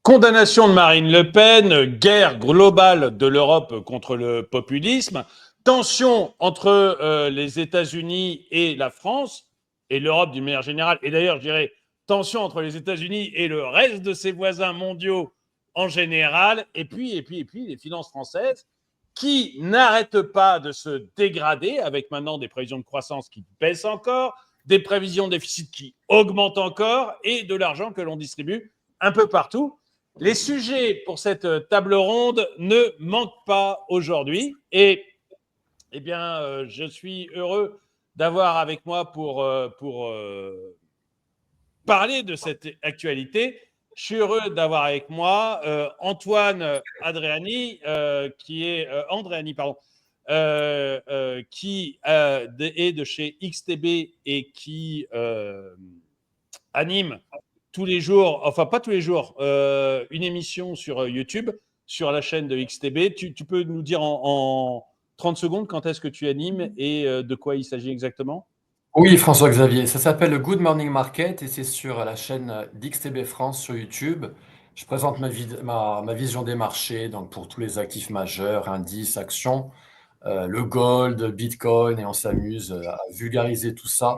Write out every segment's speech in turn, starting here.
Condamnation de Marine Le Pen, guerre globale de l'Europe contre le populisme, tension entre les États-Unis et la France, et l'Europe d'une manière générale, et d'ailleurs, je dirais, tension entre les États-Unis et le reste de ses voisins mondiaux en général, et puis les finances françaises qui n'arrêtent pas de se dégrader, avec maintenant des prévisions de croissance qui baissent encore, des prévisions de déficit qui augmentent encore, et de l'argent que l'on distribue un peu partout. Les sujets pour cette table ronde ne manquent pas aujourd'hui. Et eh bien, je suis heureux d'avoir avec moi pour parler de cette actualité. Je suis heureux d'avoir avec moi Antoine Adriani, qui est Andréani, pardon, qui est de chez XTB et qui anime tous les jours, enfin pas tous les jours, une émission sur YouTube, sur la chaîne de XTB. Tu peux nous dire en 30 secondes quand est-ce que tu animes et de quoi il s'agit exactement? Oui, François-Xavier, ça s'appelle le Good Morning Market et c'est sur la chaîne d'XTB France sur YouTube. Je présente ma vision des marchés donc pour tous les actifs majeurs, indices, actions, le gold, le Bitcoin et on s'amuse à vulgariser tout ça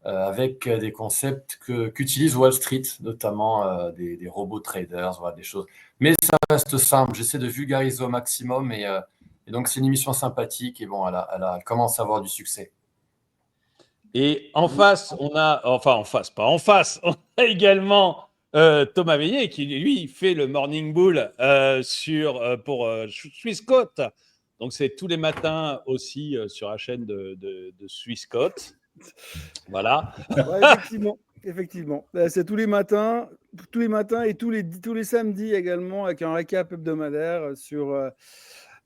avec des concepts qu'utilise Wall Street, notamment des robots traders, voilà, des choses. Mais ça reste simple, j'essaie de vulgariser au maximum et donc c'est une émission sympathique et bon, elle commence à avoir du succès. Et en face, on a, enfin en face, pas en face, on a également Thomas Veillet qui, lui, fait le Morning Bull pour Swissquote. Donc, c'est tous les matins aussi sur la chaîne de Swissquote. Voilà. Ouais, effectivement. C'est tous les matins et tous les samedis également, avec un récap hebdomadaire sur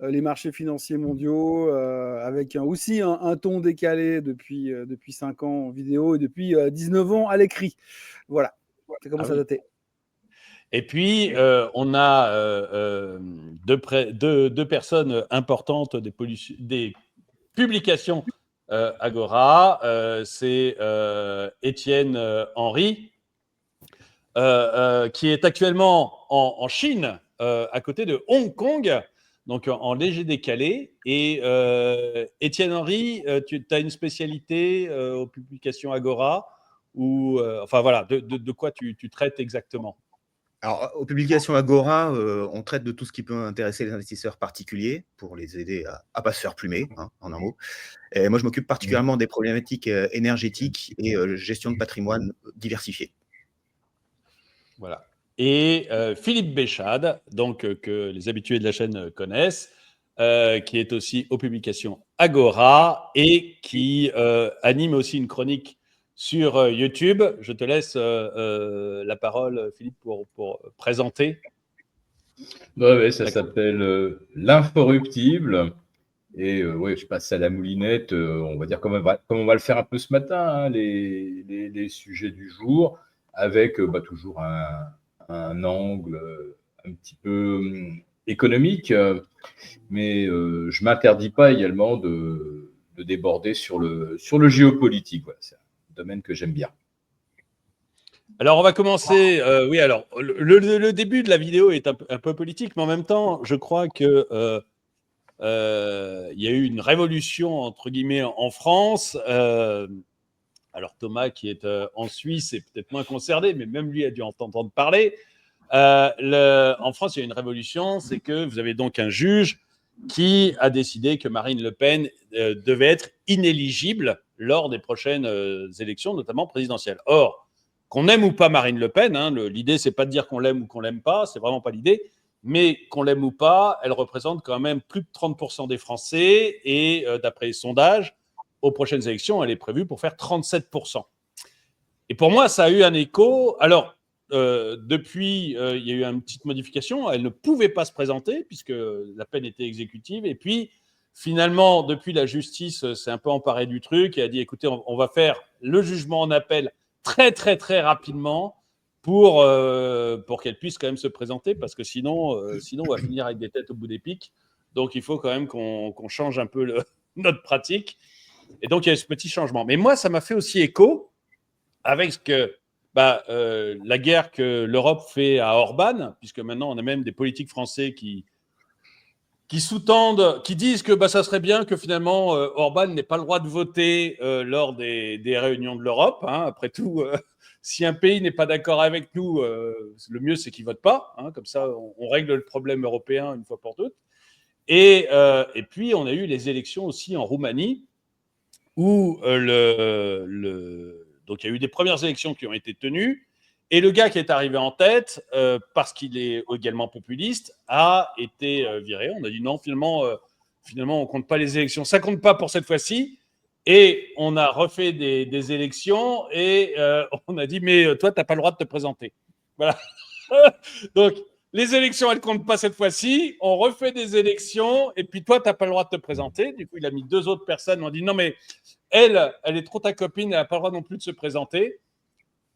les marchés financiers mondiaux, avec aussi un ton décalé depuis 5 ans en vidéo et depuis 19 ans à l'écrit. Voilà, ça commence à dater. Et puis, on a deux personnes importantes des publications Agora. C'est Étienne Henry, qui est actuellement en Chine, à côté de Hong Kong, donc en léger décalé. Et Étienne Henry, tu as une spécialité aux publications Agora ou enfin voilà, de quoi tu traites exactement? Alors, aux publications Agora, on traite de tout ce qui peut intéresser les investisseurs particuliers pour les aider à ne pas se faire plumer, hein, en un mot. Et moi, je m'occupe particulièrement des problématiques énergétiques et gestion de patrimoine diversifié. Voilà. Et Philippe Béchade, donc, que les habitués de la chaîne connaissent, qui est aussi aux publications Agora et qui anime aussi une chronique sur YouTube. Je te laisse la parole, Philippe, pour présenter. Ouais, ça s'appelle L'Inforruptible. Et ouais, je passe à la moulinette, on va dire comme on va le faire un peu ce matin, hein, les sujets du jour, avec toujours un angle un petit peu économique, mais je ne m'interdis pas également de déborder sur le géopolitique. Voilà, c'est un domaine que j'aime bien. Alors, on va commencer. Oui, alors, le début de la vidéo est un peu politique, mais en même temps, je crois que il y a eu une révolution, entre guillemets, en France. Alors, Thomas, qui est en Suisse, est peut-être moins concerné, mais même lui a dû en entendre parler. En France, il y a une révolution, c'est que vous avez donc un juge qui a décidé que Marine Le Pen devait être inéligible lors des prochaines élections, notamment présidentielles. Or, qu'on aime ou pas Marine Le Pen, hein, l'idée, c'est pas de dire qu'on l'aime ou qu'on l'aime pas, c'est vraiment pas l'idée, mais qu'on l'aime ou pas, elle représente quand même plus de 30% des Français, et d'après les sondages, aux prochaines élections, elle est prévue pour faire 37%. Et pour moi, ça a eu un écho. Alors, depuis, il y a eu une petite modification. Elle ne pouvait pas se présenter puisque la peine était exécutive. Et puis, finalement, depuis, la justice s'est un peu emparée du truc et a dit, écoutez, on va faire le jugement en appel très, très, très rapidement pour qu'elle puisse quand même se présenter, parce que sinon, on va finir avec des têtes au bout des pics. Donc, il faut quand même qu'on change un peu notre pratique. Et donc, il y a eu ce petit changement. Mais moi, ça m'a fait aussi écho avec ce que la guerre que l'Europe fait à Orban, puisque maintenant on a même des politiques français qui sous-tendent, qui disent que ça serait bien que finalement Orban n'ait pas le droit de voter lors des réunions de l'Europe. Hein. Après tout, si un pays n'est pas d'accord avec nous, le mieux c'est qu'il vote pas. Hein. Comme ça, on règle le problème européen une fois pour toutes. Et puis, on a eu les élections aussi en Roumanie, où donc il y a eu des premières élections qui ont été tenues. Et le gars qui est arrivé en tête, parce qu'il est également populiste, a été viré. On a dit non, finalement, on ne compte pas les élections. Ça ne compte pas pour cette fois-ci. Et on a refait des élections et on a dit, mais toi, tu n'as pas le droit de te présenter. Voilà. Donc, les élections, elles ne comptent pas cette fois-ci. On refait des élections et puis toi, tu n'as pas le droit de te présenter. Du coup, il a mis 2 autres personnes. On a dit, non, mais elle est trop ta copine, elle n'a pas le droit non plus de se présenter.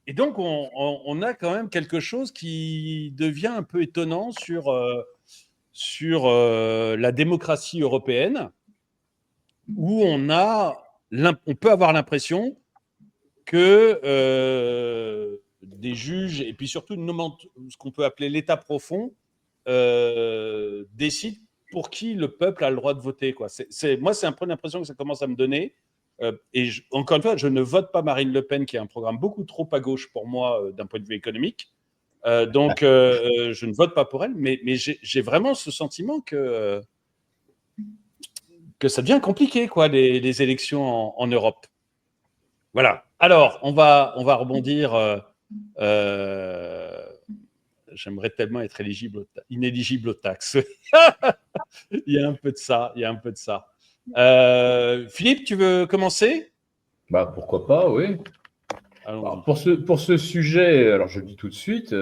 Et donc, on a quand même quelque chose qui devient un peu étonnant sur la démocratie européenne, où on peut avoir l'impression que des juges, et puis surtout ce qu'on peut appeler l'État profond, décident pour qui le peuple a le droit de voter. Quoi. Moi, c'est un peu l'impression que ça commence à me donner. Encore une fois, je ne vote pas Marine Le Pen, qui a un programme beaucoup trop à gauche pour moi d'un point de vue économique. Donc, je ne vote pas pour elle, mais j'ai vraiment ce sentiment que ça devient compliqué, quoi, les élections en Europe. Voilà. Alors, on va rebondir. J'aimerais tellement être inéligible aux taxes. Il y a un peu de ça. Philippe, tu veux commencer ? Pourquoi pas, oui. Alors, pour ce sujet, alors je le dis tout de suite,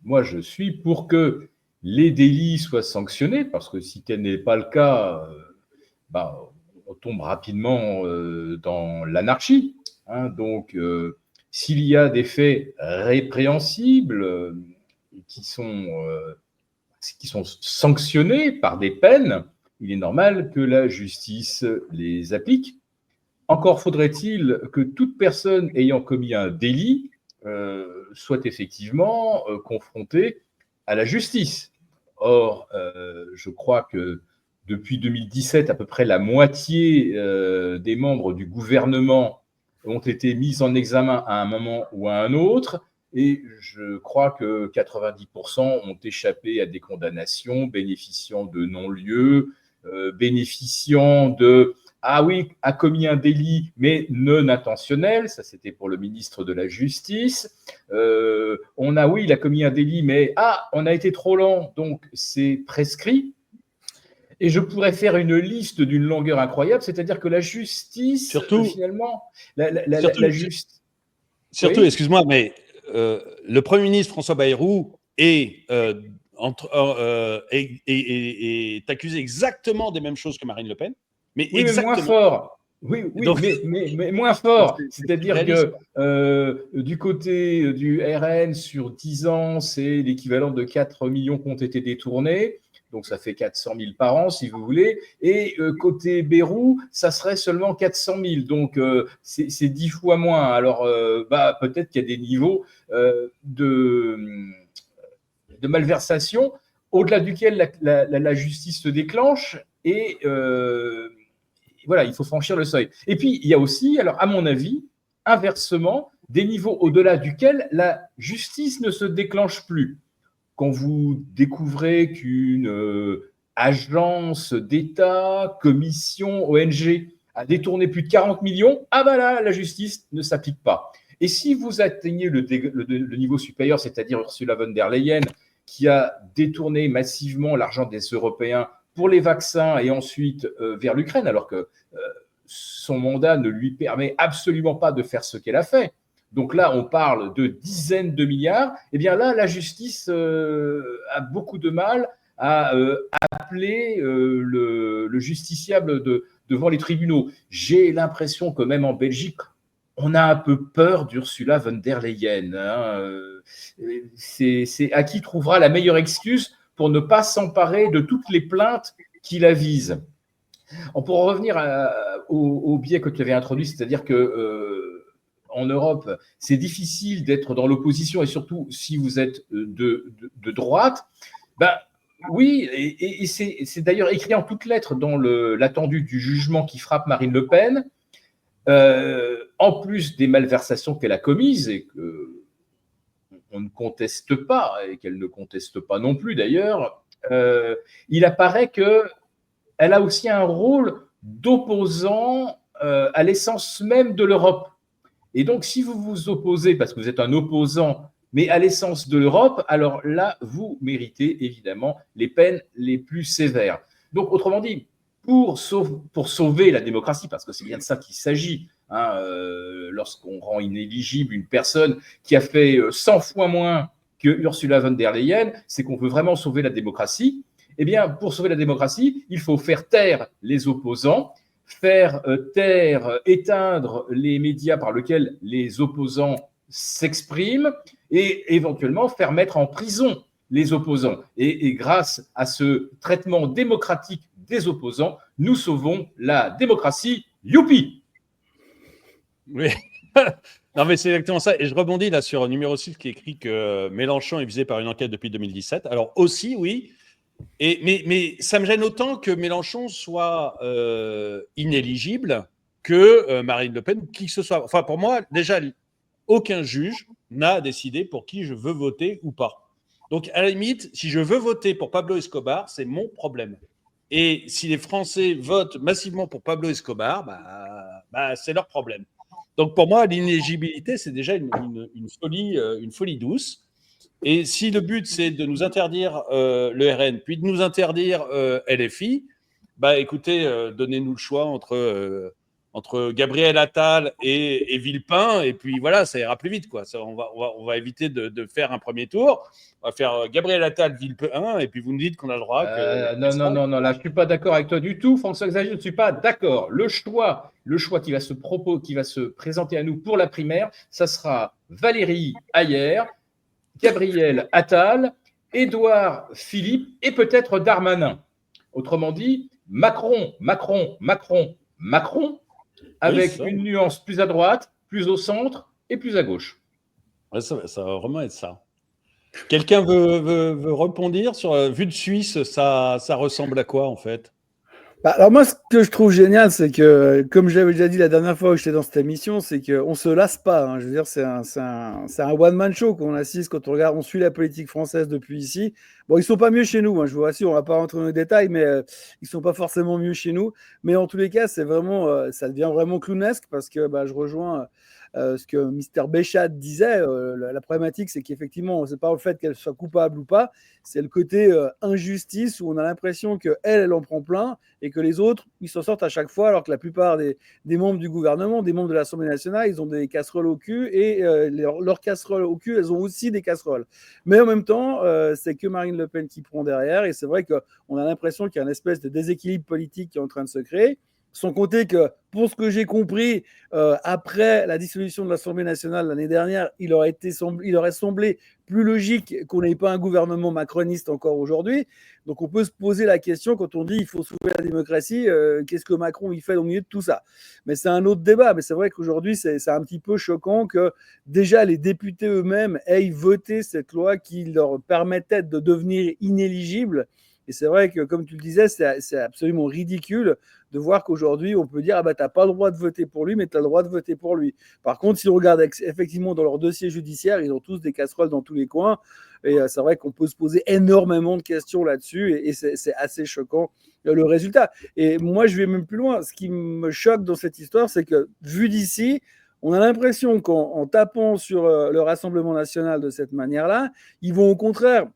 moi je suis pour que les délits soient sanctionnés, parce que si tel n'est pas le cas, on tombe rapidement dans l'anarchie. Hein. Donc, s'il y a des faits répréhensibles qui sont sanctionnés par des peines, il est normal que la justice les applique. Encore faudrait-il que toute personne ayant commis un délit soit effectivement confrontée à la justice. Or, je crois que depuis 2017, à peu près la moitié des membres du gouvernement ont été mis en examen à un moment ou à un autre, et je crois que 90% ont échappé à des condamnations, bénéficiant de non-lieu, bénéficiant de « Ah oui, a commis un délit, mais non intentionnel », ça c'était pour le ministre de la Justice. Oui, il a commis un délit, mais on a été trop lent, donc c'est prescrit. Et je pourrais faire une liste d'une longueur incroyable, c'est-à-dire que la justice, finalement, la justice… Surtout, oui. Excuse-moi, mais le Premier ministre François Bayrou est accusé exactement des mêmes choses que Marine Le Pen. Mais oui, exactement. Mais moins fort. Oui, donc, mais moins fort. C'est-à-dire que du côté du RN, sur 10 ans, c'est l'équivalent de 4 millions qui ont été détournés. Donc, ça fait 400 000 par an, si vous voulez. Et côté Bayrou, ça serait seulement 400 000. Donc, c'est 10 fois moins. Alors, peut-être qu'il y a des niveaux de malversation au-delà duquel la justice se déclenche. Et voilà, il faut franchir le seuil. Et puis, il y a aussi, alors à mon avis, inversement, des niveaux au-delà duquel la justice ne se déclenche plus. Quand vous découvrez qu'une agence d'État, commission, ONG a détourné plus de 40 millions, là, la justice ne s'applique pas. Et si vous atteignez le niveau supérieur, c'est-à-dire Ursula von der Leyen, qui a détourné massivement l'argent des Européens pour les vaccins et ensuite vers l'Ukraine, alors que son mandat ne lui permet absolument pas de faire ce qu'elle a fait. Donc là, on parle de dizaines de milliards. Eh bien là, la justice a beaucoup de mal à appeler le justiciable devant les tribunaux. J'ai l'impression que même en Belgique, on a un peu peur d'Ursula von der Leyen. Hein. C'est à qui trouvera la meilleure excuse pour ne pas s'emparer de toutes les plaintes qui la visent. On pourra revenir au biais que tu avais introduit, c'est-à-dire que en Europe, c'est difficile d'être dans l'opposition, et surtout si vous êtes de droite, ben oui, et c'est d'ailleurs écrit en toutes lettres dans l'attendu du jugement qui frappe Marine Le Pen, en plus des malversations qu'elle a commises et qu'on ne conteste pas, et qu'elle ne conteste pas non plus d'ailleurs, il apparaît qu'elle a aussi un rôle d'opposant à l'essence même de l'Europe. Et donc, si vous vous opposez, parce que vous êtes un opposant, mais à l'essence de l'Europe, alors là, vous méritez évidemment les peines les plus sévères. Donc, autrement dit, pour sauver la démocratie, parce que c'est bien de ça qu'il s'agit, hein, lorsqu'on rend inéligible une personne qui a fait 100 fois moins que Ursula von der Leyen, c'est qu'on veut vraiment sauver la démocratie. Eh bien, pour sauver la démocratie, il faut faire taire les opposants, faire taire, éteindre les médias par lesquels les opposants s'expriment et éventuellement faire mettre en prison les opposants. Et grâce à ce traitement démocratique des opposants, nous sauvons la démocratie. Youpi! Oui. Non, mais c'est exactement ça. Et je rebondis là sur numéro 6 qui écrit que Mélenchon est visé par une enquête depuis 2017. Alors aussi, oui. Mais ça me gêne autant que Mélenchon soit inéligible que Marine Le Pen ou qui que ce soit. Enfin, pour moi, déjà, aucun juge n'a décidé pour qui je veux voter ou pas. Donc, à la limite, si je veux voter pour Pablo Escobar, c'est mon problème. Et si les Français votent massivement pour Pablo Escobar, c'est leur problème. Donc, pour moi, l'inéligibilité, c'est déjà une folie douce. Et si le but, c'est de nous interdire le RN, puis de nous interdire LFI, écoutez, donnez-nous le choix entre Gabriel Attal et Villepin, et puis voilà, ça ira plus vite, quoi. On va éviter de faire un premier tour. On va faire Gabriel Attal, Villepin, et puis vous nous dites qu'on a le droit. Non, là, je ne suis pas d'accord avec toi du tout, François-Xavier, je ne suis pas d'accord. Le choix qui va se présenter à nous pour la primaire, ça sera Valérie Hayer, Gabriel Attal, Édouard Philippe et peut-être Darmanin. Autrement dit, Macron, avec une nuance plus à droite, plus au centre et plus à gauche. Ouais, ça va vraiment être ça. Quelqu'un veut rebondir sur vue de Suisse, ça ressemble à quoi en fait? Alors moi, ce que je trouve génial, c'est que, comme j'avais déjà dit la dernière fois où j'étais dans cette émission, c'est qu'on ne se lasse pas. Hein. Je veux dire, c'est un one-man show qu'on assiste quand on suit la politique française depuis ici. Bon, ils ne sont pas mieux chez nous, hein, je vous rassure, on ne va pas rentrer dans les détails, mais ils ne sont pas forcément mieux chez nous. Mais en tous les cas, c'est vraiment, ça devient vraiment clownesque parce que je rejoins ce que Mr Béchat disait. La problématique, c'est qu'effectivement, ce n'est pas le fait qu'elle soit coupable ou pas, c'est le côté injustice où on a l'impression qu'elle en prend plein et que les autres, ils s'en sortent à chaque fois, alors que la plupart des membres du gouvernement, des membres de l'Assemblée nationale, ils ont des casseroles au cul et leurs casseroles au cul, elles ont aussi des casseroles. Mais en même temps, c'est que Marine Le Pen qui prend derrière et c'est vrai qu'on a l'impression qu'il y a une espèce de déséquilibre politique qui est en train de se créer. Sans compter que, pour ce que j'ai compris, après la dissolution de l'Assemblée nationale l'année dernière, il aurait semblé plus logique qu'on n'ait pas un gouvernement macroniste encore aujourd'hui. Donc on peut se poser la question, quand on dit qu'il faut sauver la démocratie, qu'est-ce que Macron il fait au milieu de tout ça? Mais c'est un autre débat. Mais c'est vrai qu'aujourd'hui, c'est un petit peu choquant que déjà les députés eux-mêmes aient voté cette loi qui leur permettait de devenir inéligibles. Et c'est vrai que, comme tu le disais, c'est absolument ridicule de voir qu'aujourd'hui, on peut dire « Ah t'as pas le droit de voter pour lui, mais tu as le droit de voter pour lui ». Par contre, si on regarde effectivement dans leur dossier judiciaire, ils ont tous des casseroles dans tous les coins. Et c'est vrai qu'on peut se poser énormément de questions là-dessus. Et c'est assez choquant, le résultat. Et moi, je vais même plus loin. Ce qui me choque dans cette histoire, c'est que, vu d'ici, on a l'impression qu'en tapant sur le Rassemblement national de cette manière-là, ils vont au contraire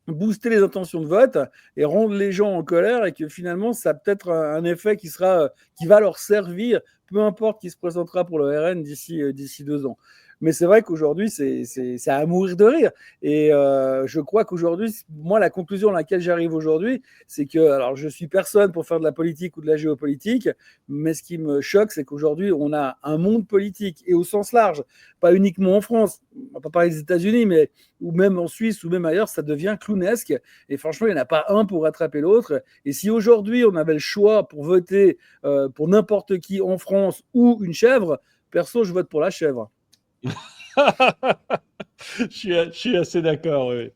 booster les intentions de vote et rendre les gens en colère et que finalement, ça a peut-être un effet qui va leur servir, peu importe qui se présentera pour le RN d'ici 2 ans. Mais c'est vrai qu'aujourd'hui, c'est à mourir de rire. Et je crois qu'aujourd'hui, moi, la conclusion à laquelle j'arrive aujourd'hui, c'est que, alors je suis personne pour faire de la politique ou de la géopolitique, mais ce qui me choque, c'est qu'aujourd'hui, on a un monde politique, et au sens large, pas uniquement en France, on va pas parler des États-Unis, mais ou même en Suisse ou même ailleurs, ça devient clownesque. Et franchement, il n'y en a pas un pour rattraper l'autre. Et si aujourd'hui, on avait le choix pour voter pour n'importe qui en France ou une chèvre, Perso, je vote pour la chèvre. Je suis assez d'accord. Oui.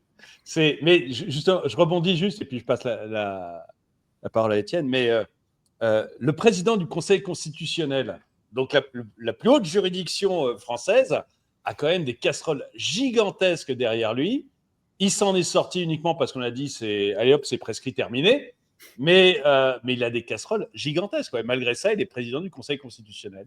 Mais justement, je rebondis juste et puis je passe la parole à Étienne. Mais le président du Conseil constitutionnel, donc la plus haute juridiction française, a quand même des casseroles gigantesques derrière lui. Il s'en est sorti uniquement parce qu'on a dit allez hop, c'est prescrit, terminé. Mais il a des casseroles gigantesques. Ouais. Malgré ça, il est président du Conseil constitutionnel.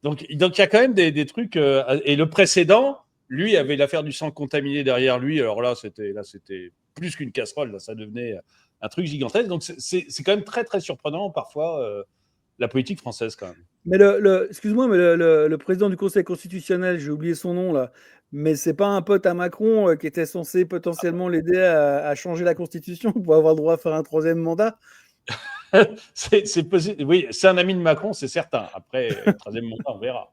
Donc il y a quand même des trucs. Et le précédent, lui, avait l'affaire du sang contaminé derrière lui. Alors là, c'était plus qu'une casserole. Là, ça devenait un truc gigantesque. Donc c'est quand même très, très surprenant parfois la politique française quand même. Mais excuse-moi, mais le président du Conseil constitutionnel, j'ai oublié son nom là, mais c'est pas un pote à Macron qui était censé potentiellement l'aider à changer la Constitution pour avoir le droit à faire un troisième mandat? C'est possible. Oui, c'est un ami de Macron, c'est certain. Après, le troisième mandat, on verra.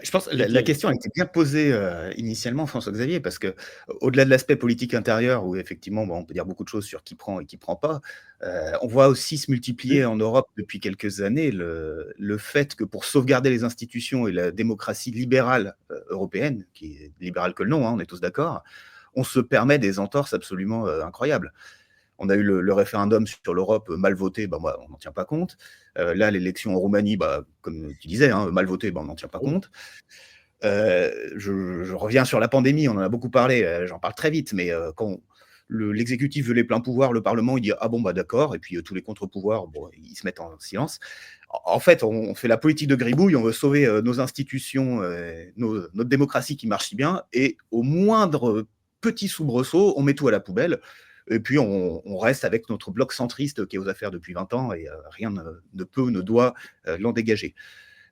Je pense que la question a été bien posée initialement, François-Xavier, parce que au-delà de l'aspect politique intérieur, où effectivement, on peut dire beaucoup de choses sur qui prend et qui prend pas, on voit aussi se multiplier en Europe depuis quelques années le fait que pour sauvegarder les institutions et la démocratie libérale européenne, qui est libérale que le nom, on est tous d'accord, on se permet des entorses absolument incroyables. On a eu le référendum sur l'Europe mal voté, moi, on n'en tient pas compte. Là, l'élection en Roumanie, comme tu disais, mal voté, on n'en tient pas compte. Je reviens sur la pandémie, on en a beaucoup parlé, j'en parle très vite, mais quand l'exécutif veut les pleins pouvoirs, le Parlement, il dit « Ah bon, d'accord », et puis tous les contre-pouvoirs, ils se mettent en silence. En fait, on fait la politique de gribouille, on veut sauver nos institutions, notre démocratie qui marche si bien, et au moindre petit soubresaut, on met tout à la poubelle. Et puis, on reste avec notre bloc centriste qui est aux affaires depuis 20 ans et rien ne peut, ne doit l'en dégager.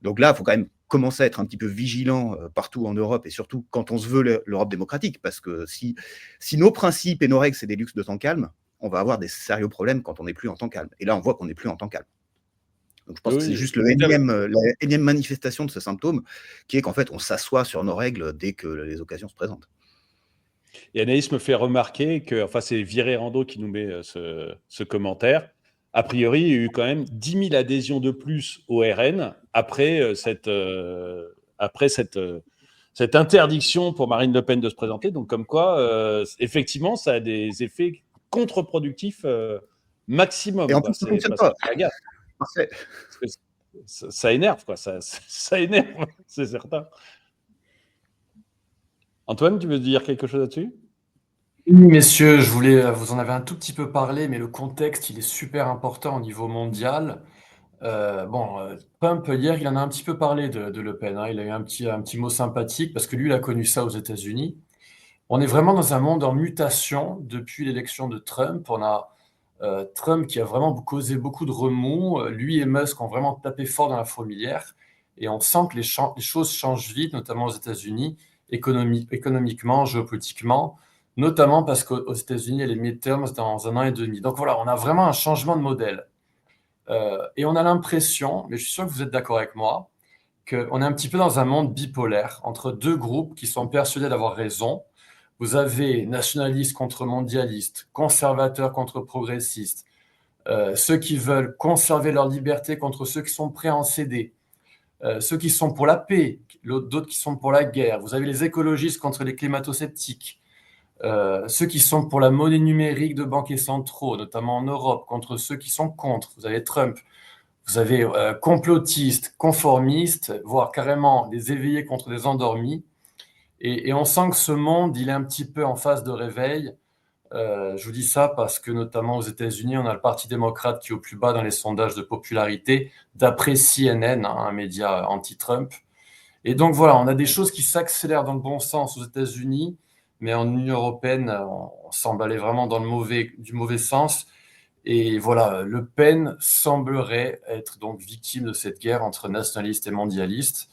Donc là, il faut quand même commencer à être un petit peu vigilant partout en Europe et surtout quand on se veut l'Europe démocratique, parce que si nos principes et nos règles, c'est des luxes de temps calme, on va avoir des sérieux problèmes quand on n'est plus en temps calme. Et là, on voit qu'on n'est plus en temps calme. Donc je pense que c'est juste la énième manifestation de ce symptôme, qui est qu'en fait, on s'assoit sur nos règles dès que les occasions se présentent. Et Anaïs me fait remarquer que, c'est Viré Rando qui nous met ce commentaire. A priori, il y a eu quand même 10 000 adhésions de plus au RN après cette interdiction pour Marine Le Pen de se présenter. Donc, comme quoi, effectivement, ça a des effets contre-productifs maximum. Et en plus, ça ne fonctionne pas. Parfait. Ça énerve, quoi. Ça énerve, c'est certain. Antoine, tu veux dire quelque chose là-dessus? Oui, messieurs, vous en avez un tout petit peu parlé, mais le contexte, il est super important au niveau mondial. Trump, hier, il en a un petit peu parlé de Le Pen. Il a eu un petit mot sympathique parce que lui, il a connu ça aux États-Unis. On est vraiment dans un monde en mutation depuis l'élection de Trump. On a Trump qui a vraiment causé beaucoup de remous. Lui et Musk ont vraiment tapé fort dans la fourmilière. Et on sent que les choses changent vite, notamment aux États-Unis, économiquement, géopolitiquement, notamment parce qu'aux États-Unis, il y a les midterms dans 1 an et demi. Donc voilà, on a vraiment un changement de modèle. Et on a l'impression, mais je suis sûr que vous êtes d'accord avec moi, qu'on est un petit peu dans un monde bipolaire entre deux groupes qui sont persuadés d'avoir raison. Vous avez nationalistes contre mondialistes, conservateurs contre progressistes, ceux qui veulent conserver leur liberté contre ceux qui sont prêts à en céder, ceux qui sont pour la paix, d'autres qui sont pour la guerre. Vous avez les écologistes contre les climato-sceptiques, ceux qui sont pour la monnaie numérique de banquiers centraux, notamment en Europe, contre ceux qui sont contre. Vous avez Trump. Vous avez complotistes, conformistes, voire carrément des éveillés contre des endormis. Et on sent que ce monde, il est un petit peu en phase de réveil. Je vous dis ça parce que notamment aux États-Unis, on a le Parti démocrate qui est au plus bas dans les sondages de popularité, d'après CNN, un média anti-Trump. Et donc voilà, on a des choses qui s'accélèrent dans le bon sens aux États-Unis, mais en Union européenne, on semble aller vraiment dans du mauvais sens. Et voilà, Le Pen semblerait être donc victime de cette guerre entre nationalistes et mondialistes,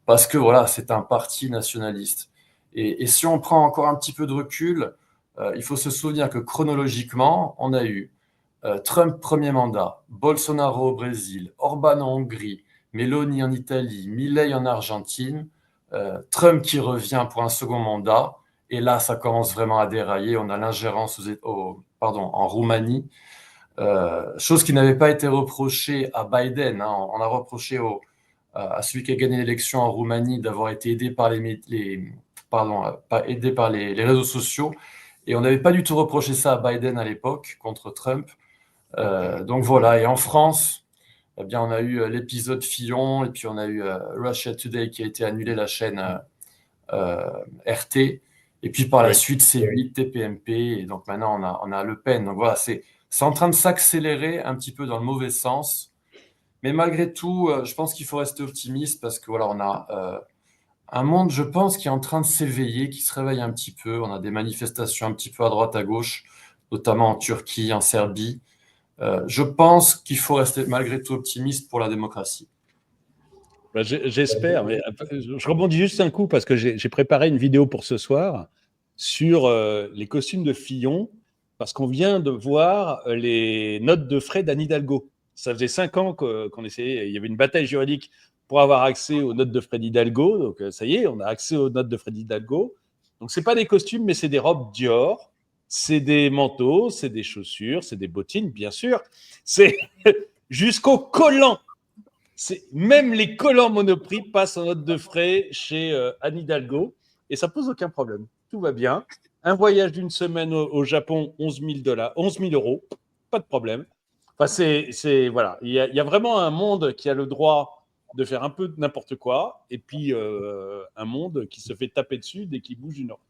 parce que voilà, c'est un parti nationaliste. Et si on prend encore un petit peu de recul, il faut se souvenir que chronologiquement, on a eu Trump premier mandat, Bolsonaro au Brésil, Orban en Hongrie, Meloni en Italie, Milei en Argentine, Trump qui revient pour un second mandat, et là, ça commence vraiment à dérailler. On a l'ingérence en Roumanie. Chose qui n'avait pas été reprochée à Biden, hein. On a reproché à celui qui a gagné l'élection en Roumanie d'avoir été aidé par pas aidé par les réseaux sociaux. Et on n'avait pas du tout reproché ça à Biden à l'époque contre Trump. Donc voilà. Et en France, eh bien, on a eu l'épisode Fillon et puis on a eu Russia Today qui a été annulé, la chaîne RT. Et puis par la suite, C8, TPMP. Et donc maintenant, on a Le Pen. Donc voilà, c'est en train de s'accélérer un petit peu dans le mauvais sens. Mais malgré tout, je pense qu'il faut rester optimiste parce que voilà, on a un monde, je pense, qui est en train de s'éveiller, qui se réveille un petit peu. On a des manifestations un petit peu à droite, à gauche, notamment en Turquie, en Serbie. Je pense qu'il faut rester malgré tout optimiste pour la démocratie. Bah, j'espère, mais je rebondis juste un coup parce que j'ai préparé une vidéo pour ce soir sur les costumes de Fillon, parce qu'on vient de voir les notes de frais d'Anne Hidalgo. Ça faisait 5 ans qu'on essayait, il y avait une bataille juridique pour avoir accès aux notes de frais d'Hidalgo, donc ça y est, on a accès aux notes de frais d'Hidalgo. Donc c'est pas des costumes, mais c'est des robes Dior, c'est des manteaux, c'est des chaussures, c'est des bottines, bien sûr, c'est jusqu'au collant. Même les collants Monoprix passent en note de frais chez Anne Hidalgo et ça pose aucun problème. Tout va bien. Un voyage d'une semaine au Japon, 11 000 euros, pas de problème. Enfin, voilà. Il y a vraiment un monde qui a le droit de faire un peu n'importe quoi et puis un monde qui se fait taper dessus dès qu'il bouge une heure.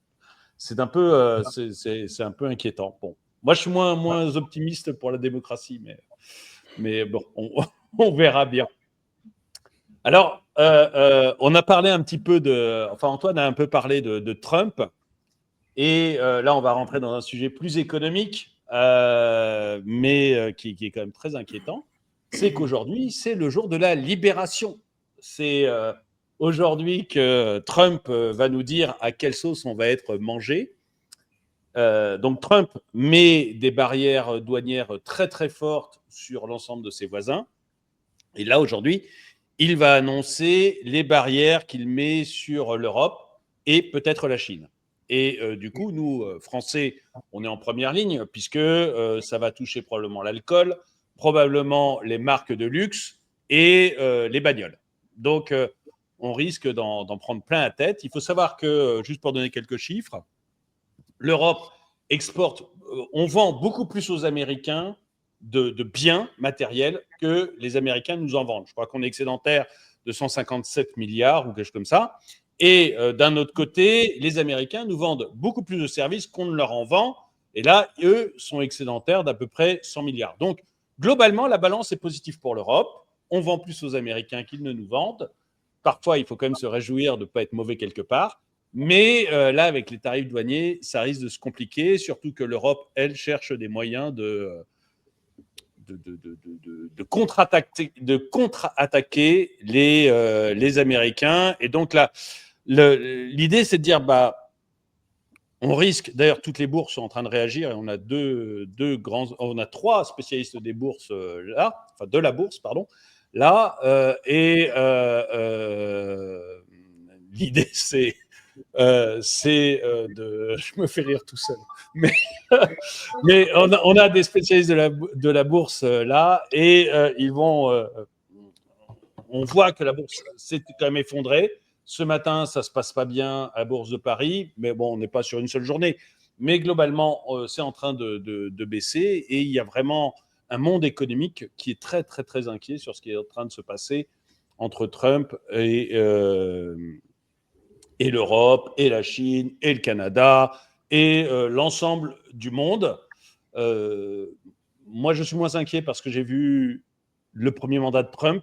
C'est un peu, c'est un peu inquiétant. Bon, moi, je suis moins optimiste pour la démocratie, mais bon, on verra bien. Alors, on a parlé un petit peu enfin, Antoine a un peu parlé de Trump. Et là, on va rentrer dans un sujet plus économique, mais qui est quand même très inquiétant. C'est qu'aujourd'hui, c'est le jour de la libération. C'est aujourd'hui que Trump va nous dire à quelle sauce on va être mangé. Donc, Trump met des barrières douanières très, très fortes sur l'ensemble de ses voisins. Et là, aujourd'hui, il va annoncer les barrières qu'il met sur l'Europe et peut-être la Chine. Et du coup, nous, Français, on est en première ligne puisque ça va toucher probablement l'alcool, probablement les marques de luxe et les bagnoles. Donc, on risque d'en prendre plein la tête. Il faut savoir que, juste pour donner quelques chiffres, l'Europe exporte, on vend beaucoup plus aux Américains de biens matériels que les Américains nous en vendent. Je crois qu'on est excédentaire de 157 milliards ou quelque chose comme ça. Et d'un autre côté, les Américains nous vendent beaucoup plus de services qu'on ne leur en vend. Et là, eux sont excédentaires d'à peu près 100 milliards. Donc, globalement, la balance est positive pour l'Europe. On vend plus aux Américains qu'ils ne nous vendent. Parfois, il faut quand même se réjouir de ne pas être mauvais quelque part. Mais là, avec les tarifs douaniers, ça risque de se compliquer, surtout que l'Europe, elle, cherche des moyens de contre-attaquer les Américains. Et donc là, l'idée, c'est de dire, on risque, d'ailleurs, toutes les bourses sont en train de réagir et on a on a 3 spécialistes des bourses là, enfin de la bourse, pardon, là, et l'idée, c'est je me fais rire tout seul, mais on a des spécialistes de la bourse là et ils vont on voit que la bourse s'est quand même effondrée. Ce matin, ça se passe pas bien à la Bourse de Paris, mais bon, on n'est pas sur une seule journée. Mais globalement, c'est en train de baisser et il y a vraiment un monde économique qui est très, très, très inquiet sur ce qui est en train de se passer entre Trump et l'Europe, et la Chine, et le Canada, et l'ensemble du monde. Moi, je suis moins inquiet parce que j'ai vu le premier mandat de Trump.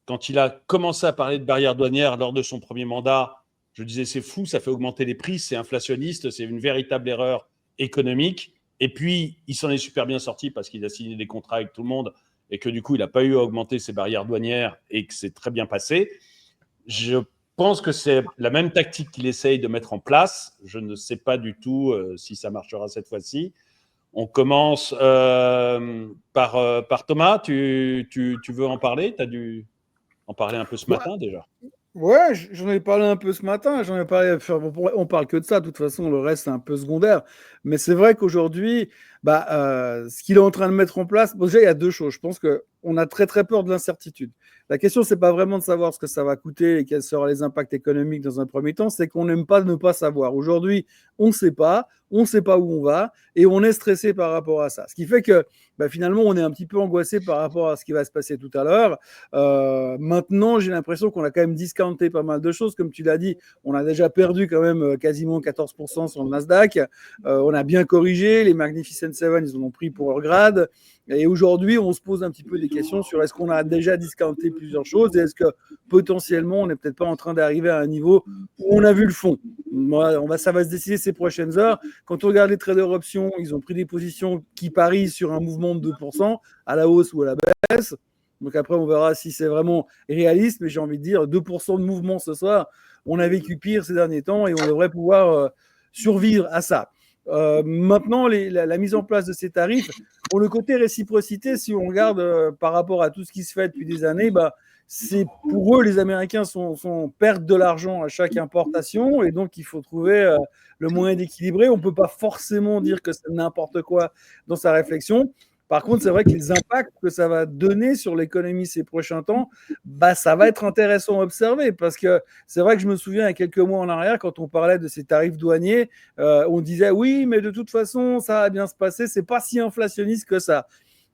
Quand il a commencé à parler de barrières douanières lors de son premier mandat, je disais c'est fou, ça fait augmenter les prix, c'est inflationniste, c'est une véritable erreur économique. Et puis, il s'en est super bien sorti parce qu'il a signé des contrats avec tout le monde et que du coup, il n'a pas eu à augmenter ses barrières douanières et que c'est très bien passé. Je pense que c'est la même tactique qu'il essaye de mettre en place. Je ne sais pas du tout si ça marchera cette fois-ci. On commence par Thomas. Tu veux en parler? Tu as dû en parler un peu ce matin déjà. Ouais, j'en ai parlé un peu ce matin. J'en ai parlé. Enfin, on parle que de ça. De toute façon, le reste c'est un peu secondaire. Mais c'est vrai qu'aujourd'hui, ce qu'il est en train de mettre en place, bon, déjà il y a deux choses. Je pense que on a très très peur de l'incertitude. La question, c'est pas vraiment de savoir ce que ça va coûter et quels seront les impacts économiques dans un premier temps. C'est qu'on n'aime pas ne pas savoir. Aujourd'hui, on ne sait pas. On ne sait pas où on va et on est stressé par rapport à ça. Ce qui fait que finalement, on est un petit peu angoissé par rapport à ce qui va se passer tout à l'heure. Maintenant, j'ai l'impression qu'on a quand même discounté pas mal de choses. Comme tu l'as dit, on a déjà perdu quand même quasiment 14% sur le Nasdaq. On a bien corrigé. Les Magnificent Seven, ils en ont pris pour leur grade. Et aujourd'hui, on se pose un petit peu des questions sur est-ce qu'on a déjà discounté plusieurs choses et est-ce que potentiellement, on n'est peut-être pas en train d'arriver à un niveau où on a vu le fond. Ça va se décider ces prochaines heures. Quand on regarde les traders options, ils ont pris des positions qui parient sur un mouvement de 2% à la hausse ou à la baisse. Donc après, on verra si c'est vraiment réaliste, mais j'ai envie de dire 2% de mouvement ce soir. On a vécu pire ces derniers temps et on devrait pouvoir survivre à ça. Maintenant, la mise en place de ces tarifs, pour le côté réciprocité, si on regarde par rapport à tout ce qui se fait depuis des années, c'est pour eux, les Américains perdent de l'argent à chaque importation et donc il faut trouver le moyen d'équilibrer. On ne peut pas forcément dire que c'est n'importe quoi dans sa réflexion. Par contre, c'est vrai que les impacts que ça va donner sur l'économie ces prochains temps, ça va être intéressant à observer parce que c'est vrai que je me souviens il y a quelques mois en arrière, quand on parlait de ces tarifs douaniers, on disait oui, mais de toute façon, ça va bien se passer, c'est pas si inflationniste que ça.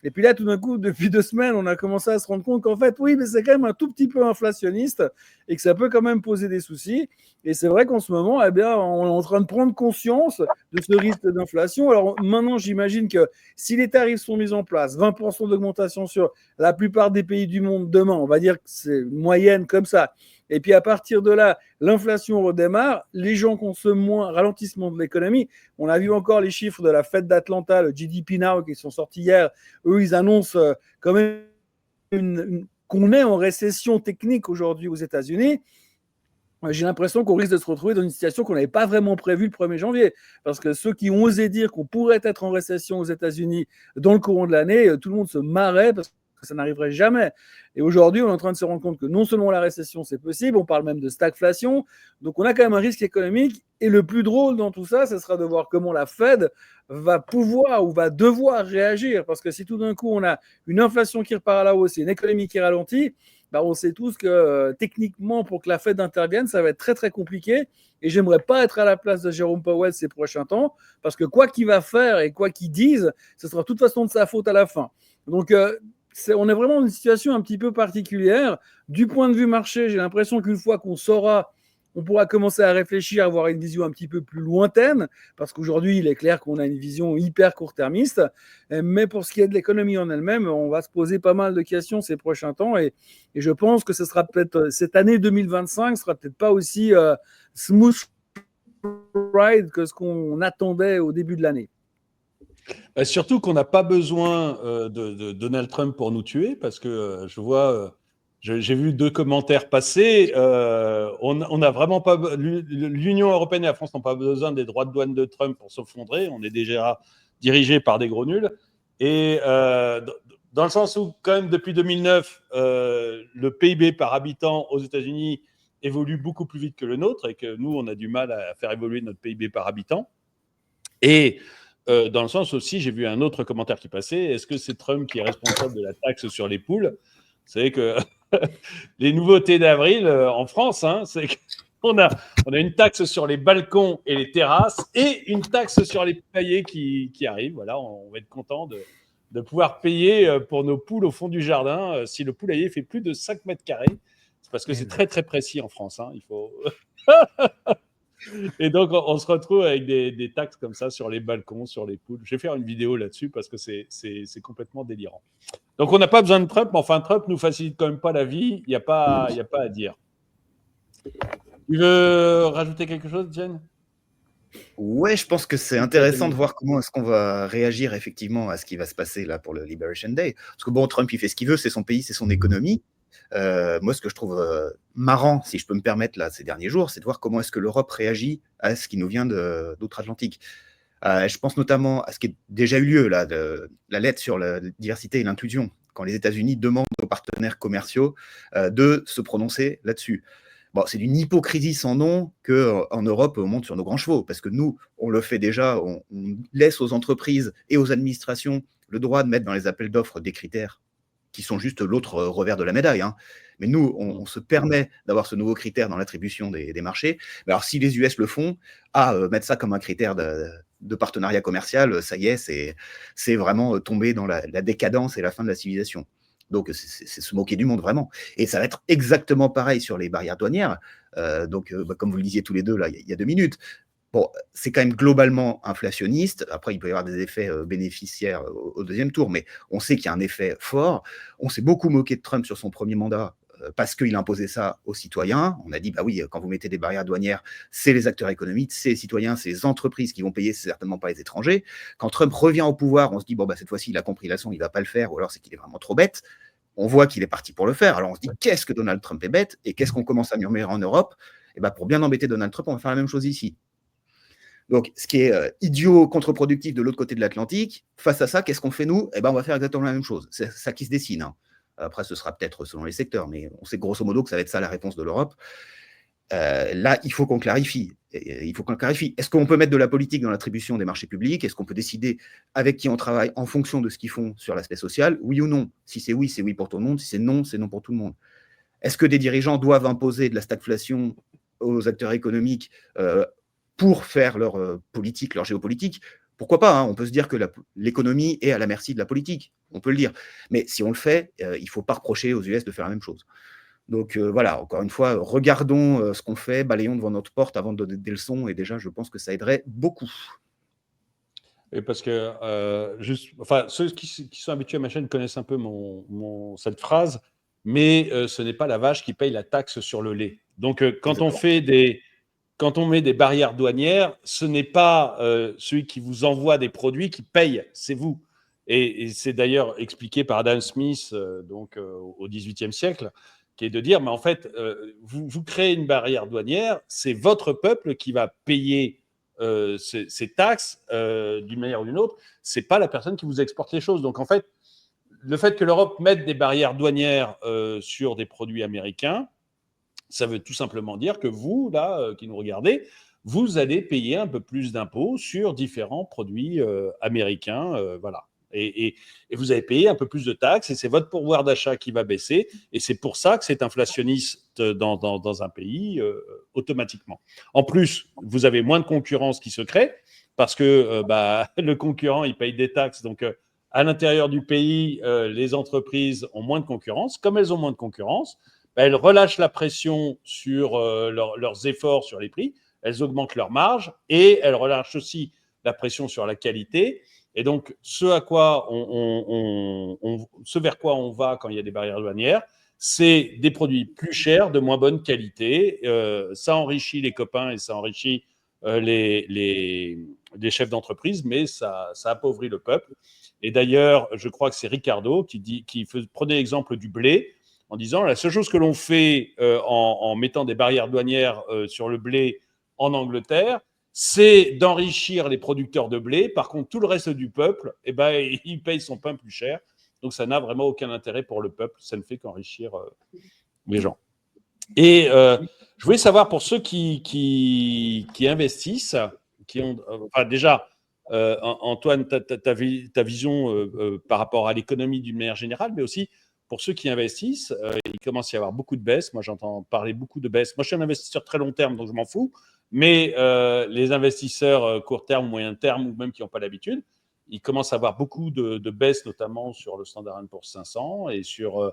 Et puis là, tout d'un coup, depuis 2 semaines, on a commencé à se rendre compte qu'en fait, oui, mais c'est quand même un tout petit peu inflationniste et que ça peut quand même poser des soucis. Et c'est vrai qu'en ce moment, on est en train de prendre conscience de ce risque d'inflation. Alors maintenant, j'imagine que si les tarifs sont mis en place, 20% d'augmentation sur la plupart des pays du monde demain, on va dire que c'est une moyenne comme ça. Et puis à partir de là, l'inflation redémarre, les gens consomment moins, ralentissement de l'économie. On a vu encore les chiffres de la Fed d'Atlanta, le GDP Now, qui sont sortis hier. Eux, ils annoncent quand même qu'on est en récession technique aujourd'hui aux États-Unis. J'ai l'impression qu'on risque de se retrouver dans une situation qu'on n'avait pas vraiment prévue le 1er janvier. Parce que ceux qui ont osé dire qu'on pourrait être en récession aux États-Unis dans le courant de l'année, tout le monde se marrait parce que ça n'arriverait jamais. Et aujourd'hui, on est en train de se rendre compte que non seulement la récession, c'est possible, on parle même de stagflation. Donc, on a quand même un risque économique. Et le plus drôle dans tout ça, ce sera de voir comment la Fed va pouvoir ou va devoir réagir. Parce que si tout d'un coup, on a une inflation qui repart à la hausse et une économie qui ralentit, on sait tous que techniquement, pour que la Fed intervienne, ça va être très, très compliqué. Et j'aimerais pas être à la place de Jérôme Powell ces prochains temps, parce que quoi qu'il va faire et quoi qu'il dise, ce sera de toute façon de sa faute à la fin. Donc, on est vraiment dans une situation un petit peu particulière. Du point de vue marché, j'ai l'impression qu'une fois qu'on saura, on pourra commencer à réfléchir, à avoir une vision un petit peu plus lointaine, parce qu'aujourd'hui, il est clair qu'on a une vision hyper court-termiste. Mais pour ce qui est de l'économie en elle-même, on va se poser pas mal de questions ces prochains temps. Et je pense que ce sera peut-être, cette année 2025 sera peut-être pas aussi smooth ride que ce qu'on attendait au début de l'année. Surtout qu'on n'a pas besoin de Donald Trump pour nous tuer, parce que je vois, j'ai vu 2 commentaires passer. On n'a vraiment pas. L'Union européenne et la France n'ont pas besoin des droits de douane de Trump pour s'effondrer. On est déjà dirigé par des gros nuls. Et dans le sens où, quand même, depuis 2009, le PIB par habitant aux États-Unis évolue beaucoup plus vite que le nôtre et que nous, on a du mal à faire évoluer notre PIB par habitant. Et dans le sens aussi, j'ai vu un autre commentaire qui passait. Est-ce que c'est Trump qui est responsable de la taxe sur les poules? Vous savez que les nouveautés d'avril en France, c'est qu'on a une taxe sur les balcons et les terrasses et une taxe sur les poulaillers qui arrive. Voilà, on va être content de pouvoir payer pour nos poules au fond du jardin. Si le poulailler fait plus de 5 mètres carrés, c'est parce que c'est très, très précis en France. Il faut... Et donc, on se retrouve avec des taxes comme ça sur les balcons, sur les poules. Je vais faire une vidéo là-dessus parce que c'est complètement délirant. Donc, on n'a pas besoin de Trump, mais enfin, Trump nous facilite quand même pas la vie. Il n'y a pas à dire. Tu veux rajouter quelque chose, Jen? Ouais, je pense que c'est intéressant de voir comment est-ce qu'on va réagir effectivement à ce qui va se passer là pour le Liberation Day. Parce que bon, Trump, il fait ce qu'il veut, c'est son pays, c'est son économie. Moi, ce que je trouve marrant, si je peux me permettre, là, ces derniers jours, c'est de voir comment est-ce que l'Europe réagit à ce qui nous vient d'outre-Atlantique. Je pense notamment à ce qui a déjà eu lieu, là, de la lettre sur la diversité et l'inclusion, quand les États-Unis demandent aux partenaires commerciaux de se prononcer là-dessus. Bon, c'est d'une hypocrisie sans nom qu'en Europe, on monte sur nos grands chevaux, parce que nous, on le fait déjà, on laisse aux entreprises et aux administrations le droit de mettre dans les appels d'offres des critères qui sont juste l'autre revers de la médaille, hein. Mais nous, on se permet d'avoir ce nouveau critère dans l'attribution des marchés. Mais alors, si les US le font, mettre ça comme un critère de partenariat commercial, ça y est, c'est vraiment tomber dans la décadence et la fin de la civilisation. Donc, c'est se moquer du monde, vraiment. Et ça va être exactement pareil sur les barrières douanières. Comme vous le disiez tous les deux, là, il y a 2 minutes. Bon, c'est quand même globalement inflationniste. Après, il peut y avoir des effets bénéficiaires au deuxième tour, mais on sait qu'il y a un effet fort. On s'est beaucoup moqué de Trump sur son premier mandat parce qu'il imposait ça aux citoyens. On a dit, bah oui, quand vous mettez des barrières douanières, c'est les acteurs économiques, c'est les citoyens, c'est les entreprises qui vont payer, c'est certainement pas les étrangers. Quand Trump revient au pouvoir, on se dit, bon, bah, cette fois-ci, il a compris la leçon, il va pas le faire, ou alors c'est qu'il est vraiment trop bête. On voit qu'il est parti pour le faire. Alors on se dit, qu'est-ce que Donald Trump est bête, et qu'est-ce qu'on commence à murmurer en Europe? Et bah, pour bien embêter Donald Trump, on va faire la même chose ici. Donc, ce qui est idiot, contre-productif de l'autre côté de l'Atlantique, face à ça, qu'est-ce qu'on fait nous? Eh ben, on va faire exactement la même chose. C'est ça qui se dessine, hein. Après, ce sera peut-être selon les secteurs, mais on sait grosso modo que ça va être ça la réponse de l'Europe. Là, il faut qu'on clarifie. Il faut qu'on clarifie. Est-ce qu'on peut mettre de la politique dans l'attribution des marchés publics? Est-ce qu'on peut décider avec qui on travaille en fonction de ce qu'ils font sur l'aspect social? Oui ou non? Si c'est oui pour tout le monde. Si c'est non pour tout le monde. Est-ce que des dirigeants doivent imposer de la stagflation aux acteurs économiques pour faire leur politique, leur géopolitique? Pourquoi pas, hein? On peut se dire que l'économie est à la merci de la politique, on peut le dire. Mais si on le fait, il ne faut pas reprocher aux US de faire la même chose. Donc voilà, encore une fois, regardons ce qu'on fait, balayons devant notre porte avant de donner des leçons, et déjà, je pense que ça aiderait beaucoup. Et parce que ceux qui sont habitués à ma chaîne connaissent un peu cette phrase, mais ce n'est pas la vache qui paye la taxe sur le lait. Donc quand on met des barrières douanières, ce n'est pas celui qui vous envoie des produits qui paye, c'est vous. Et c'est d'ailleurs expliqué par Adam Smith au XVIIIe siècle, qui est de dire, mais en fait, vous créez une barrière douanière, c'est votre peuple qui va payer ces taxes d'une manière ou d'une autre. C'est pas la personne qui vous exporte les choses. Donc en fait, le fait que l'Europe mette des barrières douanières sur des produits américains, ça veut tout simplement dire que vous, là, qui nous regardez, vous allez payer un peu plus d'impôts sur différents produits américains, voilà. Et vous allez payer un peu plus de taxes, et c'est votre pouvoir d'achat qui va baisser, et c'est pour ça que c'est inflationniste dans un pays automatiquement. En plus, vous avez moins de concurrence qui se crée, parce que le concurrent, il paye des taxes, donc à l'intérieur du pays, les entreprises ont moins de concurrence. Comme elles ont moins de concurrence, elles relâchent la pression sur leurs efforts sur les prix, elles augmentent leurs marges, et elles relâchent aussi la pression sur la qualité. Et donc, ce vers quoi on va quand il y a des barrières douanières, c'est des produits plus chers, de moins bonne qualité. Ça enrichit les copains et ça enrichit les chefs d'entreprise, mais ça appauvrit le peuple. Et d'ailleurs, je crois que c'est Ricardo qui prenait l'exemple du blé, en disant la seule chose que l'on fait en mettant des barrières douanières sur le blé en Angleterre, c'est d'enrichir les producteurs de blé. Par contre, tout le reste du peuple, il paye son pain plus cher. Donc, ça n'a vraiment aucun intérêt pour le peuple. Ça ne fait qu'enrichir les gens. Et je voulais savoir, pour ceux qui investissent, déjà, Antoine, ta vision par rapport à l'économie d'une manière générale, mais aussi pour ceux qui investissent, il commence à y avoir beaucoup de baisses. Moi, j'entends parler beaucoup de baisses. Moi, je suis un investisseur très long terme, donc je m'en fous. Mais les investisseurs court terme, moyen terme, ou même qui n'ont pas l'habitude, ils commencent à avoir beaucoup de baisses, notamment sur le Standard & Poor's 500 et sur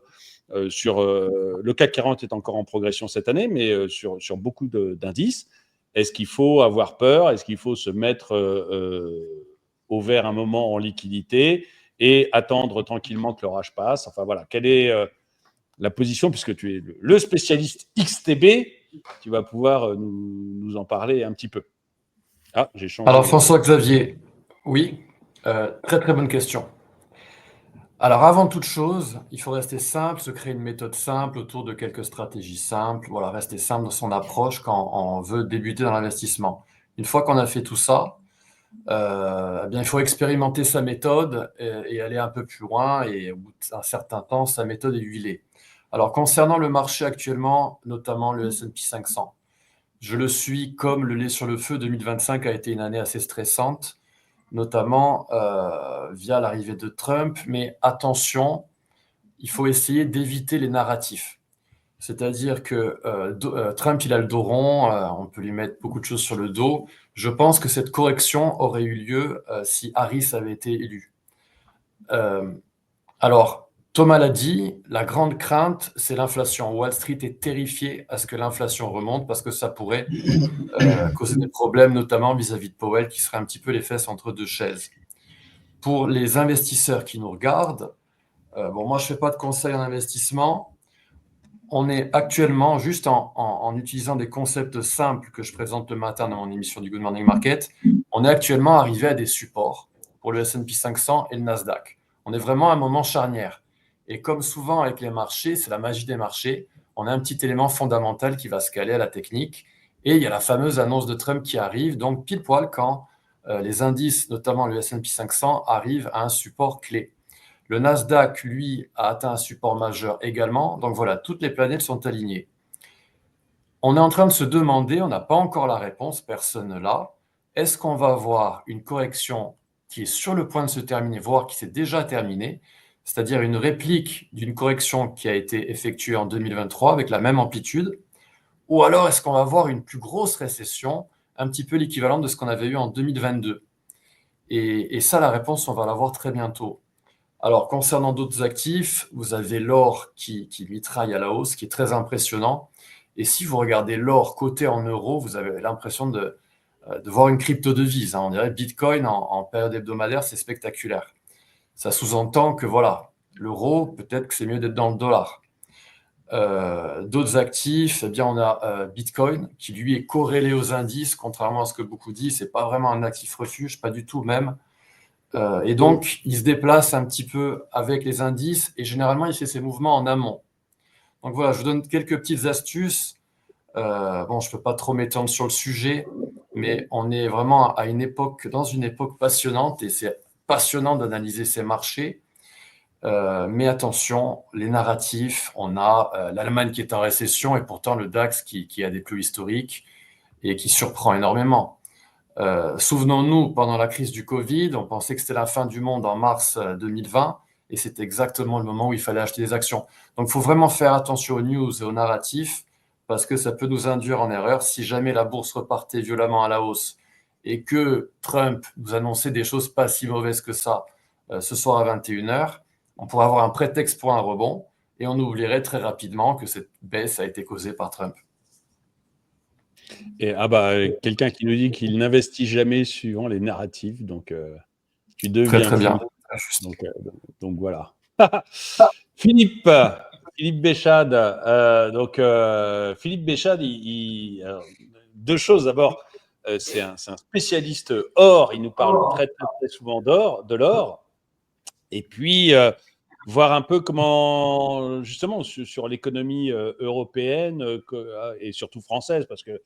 le CAC 40 est encore en progression cette année, mais sur beaucoup d'indices. Est-ce qu'il faut avoir peur? Est-ce qu'il faut se mettre au vert un moment en liquidité et attendre tranquillement que l'orage passe? Enfin voilà, quelle est la position, puisque tu es le spécialiste XTB, tu vas pouvoir nous en parler un petit peu. Ah, j'ai changé. Alors François-Xavier, oui, très très bonne question. Alors avant toute chose, il faut rester simple, se créer une méthode simple autour de quelques stratégies simples. Voilà, rester simple dans son approche quand on veut débuter dans l'investissement. Une fois qu'on a fait tout ça, il faut expérimenter sa méthode et aller un peu plus loin, et au bout d'un certain temps, sa méthode est huilée. Alors, concernant le marché actuellement, notamment le S&P 500, je le suis comme le lait sur le feu. 2025 a été une année assez stressante, notamment via l'arrivée de Trump. Mais attention, il faut essayer d'éviter les narratifs. C'est-à-dire que Trump, il a le dos rond, on peut lui mettre beaucoup de choses sur le dos. Je pense que cette correction aurait eu lieu si Harris avait été élu. Alors, Thomas l'a dit, la grande crainte, c'est l'inflation. Wall Street est terrifié à ce que l'inflation remonte parce que ça pourrait causer des problèmes, notamment vis-à-vis de Powell, qui serait un petit peu les fesses entre deux chaises. Pour les investisseurs qui nous regardent, bon, moi, je ne fais pas de conseils en investissement. On est actuellement, juste en utilisant des concepts simples que je présente le matin dans mon émission du Good Morning Market, on est actuellement arrivé à des supports pour le S&P 500 et le Nasdaq. On est vraiment à un moment charnière. Et comme souvent avec les marchés, c'est la magie des marchés, on a un petit élément fondamental qui va se caler à la technique. Et il y a la fameuse annonce de Trump qui arrive, donc pile poil quand les indices, notamment le S&P 500, arrivent à un support clé. Le Nasdaq, lui, a atteint un support majeur également. Donc voilà, toutes les planètes sont alignées. On est en train de se demander, on n'a pas encore la réponse, personne ne l'a, est-ce qu'on va avoir une correction qui est sur le point de se terminer, voire qui s'est déjà terminée, c'est-à-dire une réplique d'une correction qui a été effectuée en 2023 avec la même amplitude, ou alors est-ce qu'on va avoir une plus grosse récession, un petit peu l'équivalent de ce qu'on avait eu en 2022 ? Et ça, la réponse, on va l'avoir très bientôt. Alors, concernant d'autres actifs, vous avez l'or qui mitraille à la hausse, qui est très impressionnant. Et si vous regardez l'or coté en euros, vous avez l'impression de voir une crypto-devise. On dirait Bitcoin en période hebdomadaire, c'est spectaculaire. Ça sous-entend que voilà, l'euro, peut-être que c'est mieux d'être dans le dollar. D'autres actifs, eh bien, on a Bitcoin qui, lui, est corrélé aux indices, contrairement à ce que beaucoup disent. Ce n'est pas vraiment un actif refuge, pas du tout même. Et donc, il se déplace un petit peu avec les indices et généralement, il fait ses mouvements en amont. Donc voilà, je vous donne quelques petites astuces. Bon, je ne peux pas trop m'étendre sur le sujet, mais on est vraiment dans une époque passionnante et c'est passionnant d'analyser ces marchés. Mais attention, les narratifs, on a l'Allemagne qui est en récession et pourtant le DAX qui a des plus historiques et qui surprend énormément. Souvenons-nous, pendant la crise du Covid, on pensait que c'était la fin du monde en mars 2020 et c'était exactement le moment où il fallait acheter des actions. Donc, il faut vraiment faire attention aux news et aux narratifs parce que ça peut nous induire en erreur. Si jamais la bourse repartait violemment à la hausse et que Trump nous annonçait des choses pas si mauvaises que ça ce soir à 21h, on pourrait avoir un prétexte pour un rebond et on oublierait très rapidement que cette baisse a été causée par Trump. Et quelqu'un qui nous dit qu'il n'investit jamais suivant les narratifs, donc tu deviens Très bien. Donc voilà. Philippe Béchade. Philippe Béchade, deux choses. D'abord, c'est un spécialiste or. Il nous parle très, très, très souvent de l'or. Et puis, voir un peu comment, justement, sur l'économie européenne et surtout française, parce que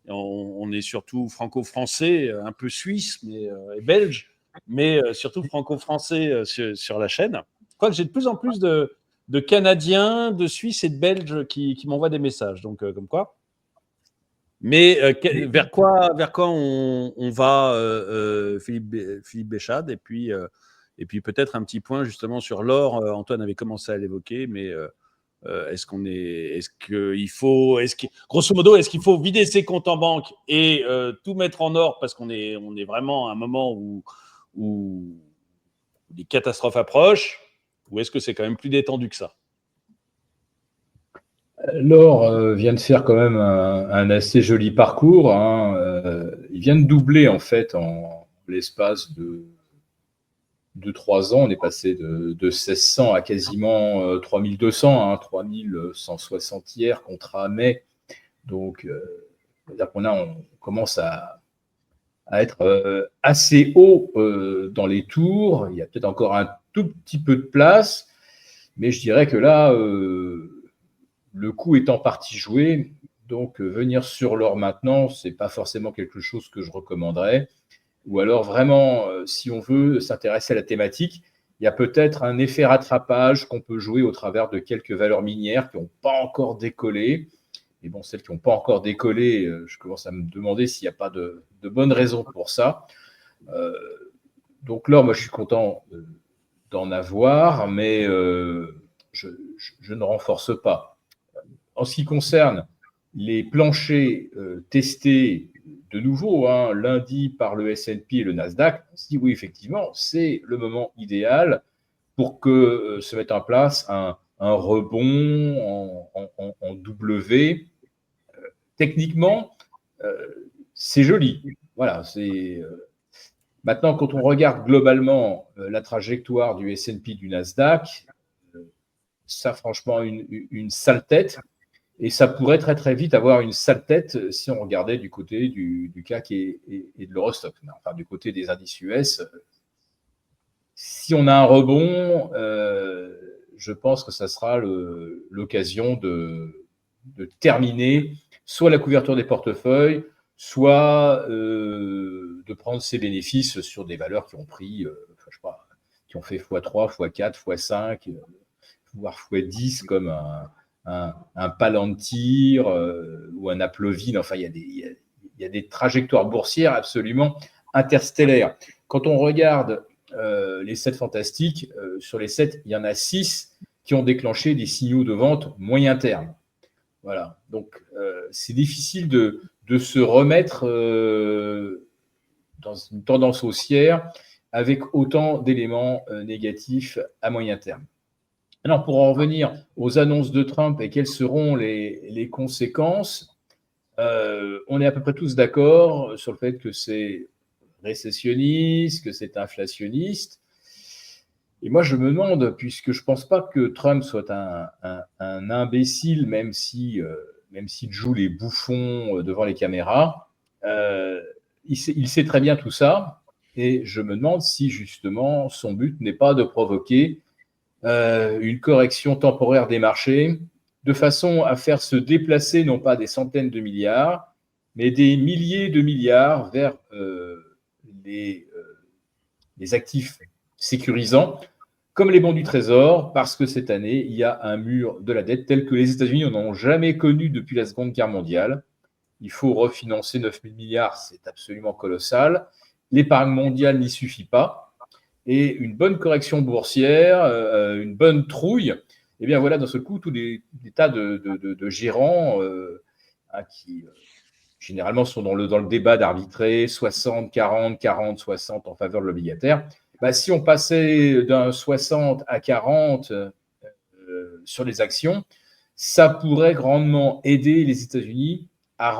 on est surtout franco-français, un peu suisse et belge, mais surtout franco-français sur la chaîne. Je crois que j'ai de plus en plus de Canadiens, de Suisses et de Belges qui m'envoient des messages, donc comme quoi. Mais vers quoi on va, Philippe Béchade, et puis peut-être un petit point justement sur l'or. Antoine avait commencé à l'évoquer, mais grosso modo, est-ce qu'il faut vider ses comptes en banque et tout mettre en or parce qu'on est vraiment à un moment où les catastrophes approchent, ou est-ce que c'est quand même plus détendu que ça? L'or vient de faire quand même un assez joli parcours. Il vient de doubler en fait en l'espace de 3 ans. On est passé de 1600 à quasiment 3200, 3160 hier contre mai. Donc, on commence à être assez haut dans les tours. Il y a peut-être encore un tout petit peu de place, mais je dirais que là, le coup est en partie joué. Donc, venir sur l'or maintenant, ce n'est pas forcément quelque chose que je recommanderais. Ou alors, vraiment, si on veut s'intéresser à la thématique, il y a peut-être un effet rattrapage qu'on peut jouer au travers de quelques valeurs minières qui n'ont pas encore décollé. Et bon, celles qui n'ont pas encore décollé, je commence à me demander s'il n'y a pas de bonnes raisons pour ça. Donc là, moi, je suis content d'en avoir, mais je ne renforce pas. En ce qui concerne les planchers testés de nouveau, lundi par le S&P et le Nasdaq, on se dit oui, effectivement, c'est le moment idéal pour que se mette en place un rebond en W. Techniquement, c'est joli. Voilà, c'est... Maintenant, quand on regarde globalement la trajectoire du S&P, du Nasdaq, ça, franchement, une sale tête. Et ça pourrait très, très vite avoir une sale tête si on regardait du côté du CAC et de l'Eurostock. Enfin, du côté des indices US, si on a un rebond, je pense que ça sera l'occasion de terminer soit la couverture des portefeuilles, soit de prendre ses bénéfices sur des valeurs qui ont pris, je sais pas, qui ont fait x3, x4, x5, voire x10 comme un Palantir ou un Apploville. Enfin, il y a des trajectoires boursières absolument interstellaires. Quand on regarde les 7 fantastiques, sur les 7, il y en a 6 qui ont déclenché des signaux de vente moyen terme. Voilà. Donc, c'est difficile de se remettre dans une tendance haussière avec autant d'éléments négatifs à moyen terme. Alors, pour en revenir aux annonces de Trump et quelles seront les conséquences, on est à peu près tous d'accord sur le fait que c'est récessionniste, que c'est inflationniste. Et moi, je me demande, puisque je ne pense pas que Trump soit un imbécile, même s'il joue les bouffons devant les caméras, il sait très bien tout ça. Et je me demande si, justement, son but n'est pas de provoquer une correction temporaire des marchés, de façon à faire se déplacer non pas des centaines de milliards, mais des milliers de milliards vers les actifs sécurisants, comme les bons du Trésor, parce que cette année, il y a un mur de la dette tel que les États-Unis n'en ont jamais connu depuis la Seconde Guerre mondiale. Il faut refinancer 9 000 milliards, c'est absolument colossal. L'épargne mondiale n'y suffit pas. Et une bonne correction boursière, une bonne trouille, et bien voilà, dans ce coup, tous des tas de gérants qui généralement sont dans le débat d'arbitrer 60, 40, 40, 60 en faveur de l'obligataire. Si on passait d'un 60 à 40 sur les actions, ça pourrait grandement aider les États-Unis à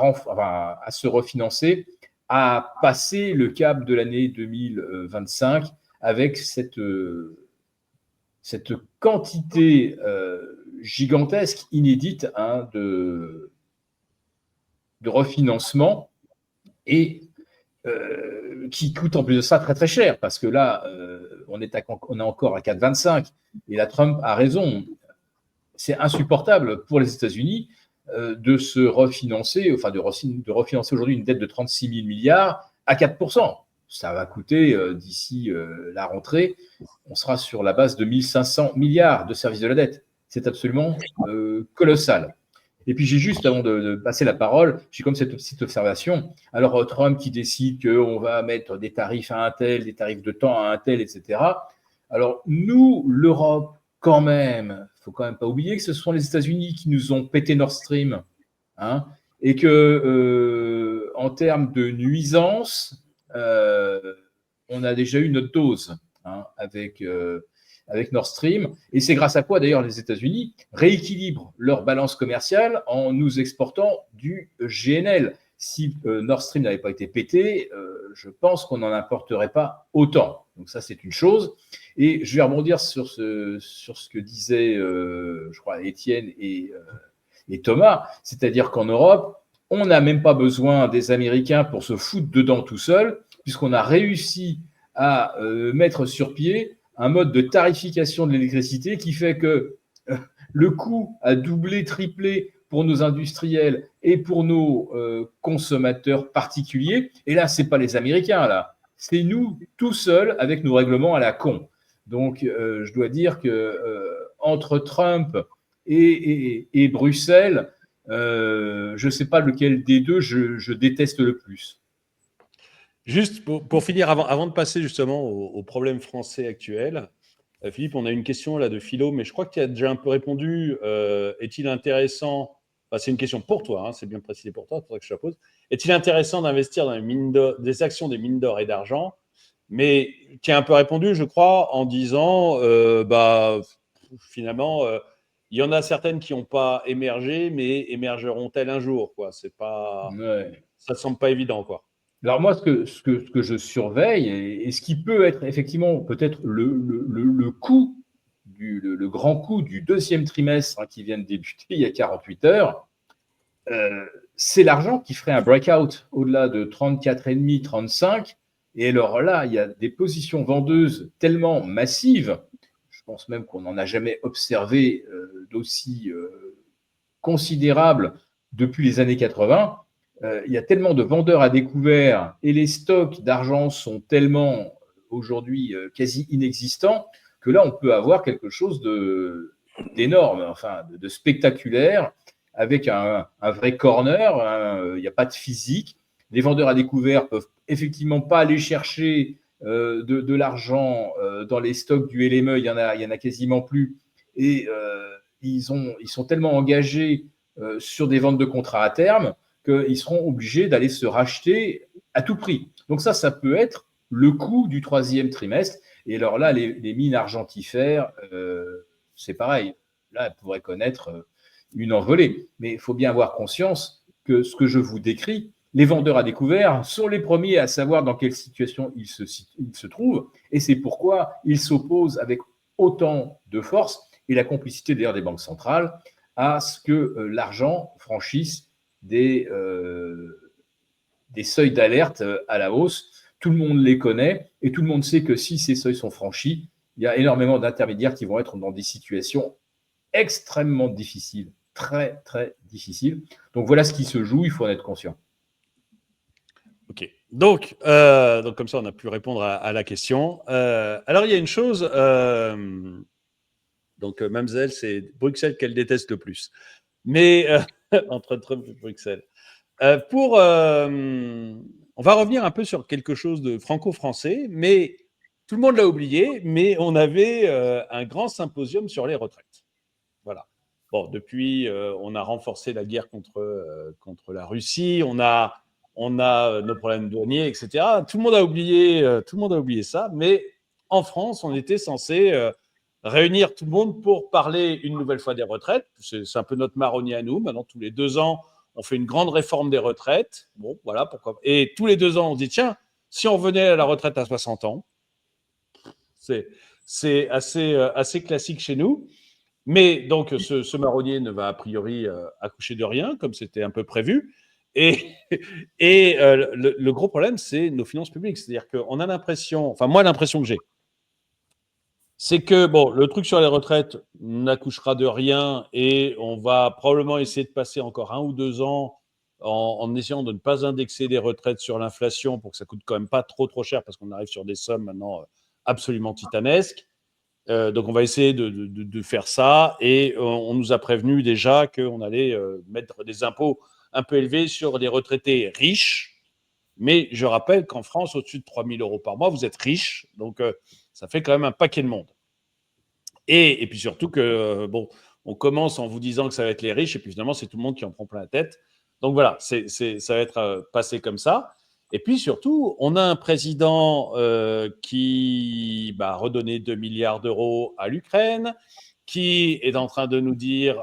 se refinancer, à passer le cap de l'année 2025 avec cette quantité gigantesque, inédite de refinancement et qui coûte en plus de ça très très cher, parce que là, on est encore à 4,25 et là, Trump a raison. C'est insupportable pour les États-Unis de se refinancer, enfin de refinancer aujourd'hui une dette de 36 000 milliards à 4%. Ça va coûter d'ici la rentrée, on sera sur la base de 1 500 milliards de services de la dette. C'est absolument colossal. Et puis j'ai juste, avant de passer la parole, j'ai comme cette petite observation. Alors Trump qui décide qu'on va mettre des tarifs à un tel, des tarifs de temps à un tel, etc. Alors nous, l'Europe, quand même, il ne faut quand même pas oublier que ce sont les États-Unis qui nous ont pété Nord Stream, et que en termes de nuisance, on a déjà eu notre dose avec Nord Stream. Et c'est grâce à quoi, d'ailleurs, les États-Unis rééquilibrent leur balance commerciale en nous exportant du GNL. Si Nord Stream n'avait pas été pété, je pense qu'on n'en importerait pas autant. Donc ça, c'est une chose. Et je vais rebondir sur ce que disaient, je crois, Étienne et Thomas, c'est-à-dire qu'en Europe, on n'a même pas besoin des Américains pour se foutre dedans tout seul, puisqu'on a réussi à mettre sur pied un mode de tarification de l'électricité qui fait que le coût a doublé, triplé pour nos industriels et pour nos consommateurs particuliers. Et là, ce n'est pas les Américains, là. C'est nous, tout seuls, avec nos règlements à la con. Donc, je dois dire que entre Trump et Bruxelles, je ne sais pas lequel des deux je déteste le plus. Juste pour finir, avant de passer justement au problème français actuel, Philippe, on a une question là de Philo, mais je crois que tu as déjà un peu répondu. Est-il intéressant, enfin, c'est une question pour toi, hein, c'est bien précisé pour toi, c'est pour ça que je te la pose. Est-il intéressant d'investir dans des actions des mines d'or et d'argent? Mais tu as un peu répondu, je crois, en disant, finalement, il y en a certaines qui n'ont pas émergé, mais émergeront-elles un jour, quoi. C'est pas, Ouais. ça ne semble pas évident, quoi. Alors moi, ce que je surveille, et ce qui peut être effectivement peut-être le coup, le grand coup du deuxième trimestre, hein, qui vient de débuter il y a 48 heures, c'est l'argent qui ferait un breakout au-delà de 34,5, 35. Et alors là, il y a des positions vendeuses tellement massives, je pense même qu'on n'en a jamais observé d'aussi considérable depuis les années 80. Il y a tellement de vendeurs à découvert et les stocks d'argent sont tellement aujourd'hui quasi inexistants que là, on peut avoir quelque chose d'énorme, enfin de spectaculaire, avec un vrai corner. Il n'y a pas de physique. Les vendeurs à découvert peuvent effectivement pas aller chercher de l'argent dans les stocks du LME. Il y en a quasiment plus. Et ils sont tellement engagés sur des ventes de contrats à terme qu'ils seront obligés d'aller se racheter à tout prix. Donc ça peut être le coût du troisième trimestre. Et alors là, les mines argentifères, c'est pareil. Là, elles pourraient connaître une envolée. Mais il faut bien avoir conscience que ce que je vous décris, les vendeurs à découvert sont les premiers à savoir dans quelle situation ils se trouvent. Et c'est pourquoi ils s'opposent avec autant de force, et la complicité d'ailleurs des banques centrales, à ce que l'argent franchisse des seuils d'alerte à la hausse. Tout le monde les connaît et tout le monde sait que si ces seuils sont franchis, il y a énormément d'intermédiaires qui vont être dans des situations extrêmement difficiles, très, très difficiles. Donc voilà ce qui se joue, il faut en être conscient. Ok. Donc comme ça, on a pu répondre à la question. Alors, il y a une chose. Donc, Mamselle, c'est Bruxelles qu'elle déteste le plus. Mais entre Trump et Bruxelles. On va revenir un peu sur quelque chose de franco-français, mais tout le monde l'a oublié, mais on avait un grand symposium sur les retraites. Voilà. Bon, depuis, on a renforcé la guerre contre la Russie, on a nos problèmes douaniers, etc. Tout le monde a oublié ça, mais en France, on était censé réunir tout le monde pour parler une nouvelle fois des retraites. C'est un peu notre marronnier à nous. Maintenant, tous les 2 ans, on fait une grande réforme des retraites. Bon, voilà pourquoi. Et tous les 2 ans, on dit tiens, si on revenait à la retraite à 60 ans, c'est assez classique chez nous. Mais donc, ce marronnier ne va a priori accoucher de rien, comme c'était un peu prévu. Et le gros problème, c'est nos finances publiques. C'est-à-dire qu'on a l'impression, enfin moi, l'impression que j'ai, c'est que bon, le truc sur les retraites n'accouchera de rien et on va probablement essayer de passer encore 1 ou 2 ans en essayant de ne pas indexer les retraites sur l'inflation pour que ça coûte quand même pas trop cher parce qu'on arrive sur des sommes maintenant absolument titanesques. Donc on va essayer de faire ça et on nous a prévenu déjà qu'on allait mettre des impôts un peu élevés sur les retraités riches. Mais je rappelle qu'en France, au-dessus de 3 000 € par mois, vous êtes riche. Donc ça fait quand même un paquet de monde. Et puis surtout que, bon, on commence en vous disant que ça va être les riches, et puis finalement, c'est tout le monde qui en prend plein la tête. Donc voilà, ça va être passé comme ça. Et puis surtout, on a un président qui va redonner 2 milliards d'euros à l'Ukraine, qui est en train de nous dire,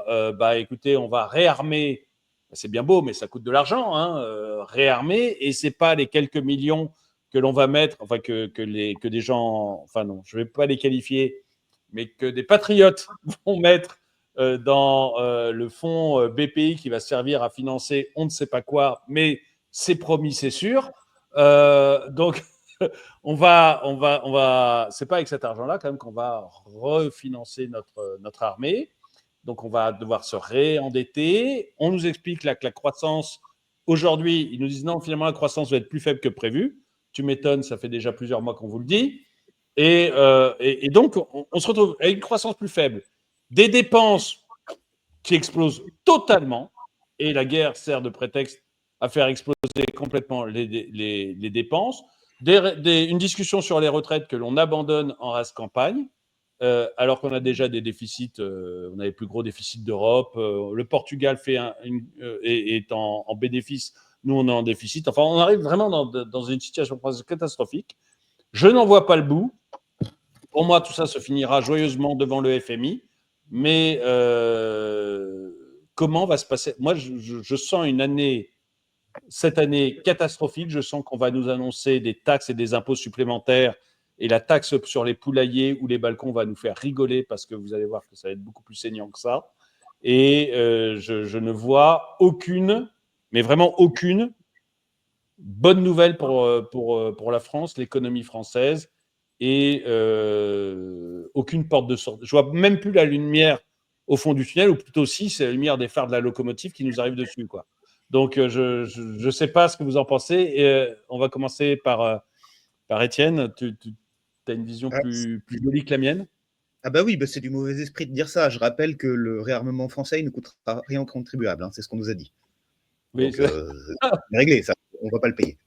écoutez, on va réarmer. C'est bien beau, mais ça coûte de l'argent, hein, réarmer, et c'est pas les quelques millions que l'on va mettre, enfin que des gens, enfin non, je vais pas les qualifier, mais que des patriotes vont mettre dans le fonds BPI qui va servir à financer on ne sait pas quoi, mais c'est promis, c'est sûr. Donc, on va, c'est pas avec cet argent-là quand même qu'on va refinancer notre armée. Donc, on va devoir se réendetter. On nous explique là que la croissance, aujourd'hui, ils nous disent non, finalement, la croissance va être plus faible que prévu. Tu m'étonnes, ça fait déjà plusieurs mois qu'on vous le dit. Et donc, on se retrouve avec une croissance plus faible, des dépenses qui explosent totalement, et la guerre sert de prétexte à faire exploser complètement les dépenses, une discussion sur les retraites que l'on abandonne en race campagne, alors qu'on a déjà des déficits, on a les plus gros déficits d'Europe, le Portugal est en bénéfice, nous on est en déficit, enfin on arrive vraiment dans une situation catastrophique. Je n'en vois pas le bout. Pour moi, tout ça se finira joyeusement devant le FMI, mais comment va se passer? Moi, je sens cette année catastrophique. Je sens qu'on va nous annoncer des taxes et des impôts supplémentaires, et la taxe sur les poulaillers ou les balcons va nous faire rigoler parce que vous allez voir que ça va être beaucoup plus saignant que ça. Et je ne vois aucune, mais vraiment aucune, bonne nouvelle pour la France, l'économie française, et aucune porte de sortie. Je vois même plus la lumière au fond du tunnel, ou plutôt si, c'est la lumière des phares de la locomotive qui nous arrive dessus, quoi. Donc, je ne sais pas ce que vous en pensez. Et, on va commencer par Étienne. Tu as une vision Ah, plus jolie que la mienne? Ah bah oui, bah c'est du mauvais esprit de dire ça. Je rappelle que le réarmement français, il ne coûtera rien aux contribuables, hein, c'est ce qu'on nous a dit. Oui, Donc, c'est réglé, ça, on ne va pas le payer.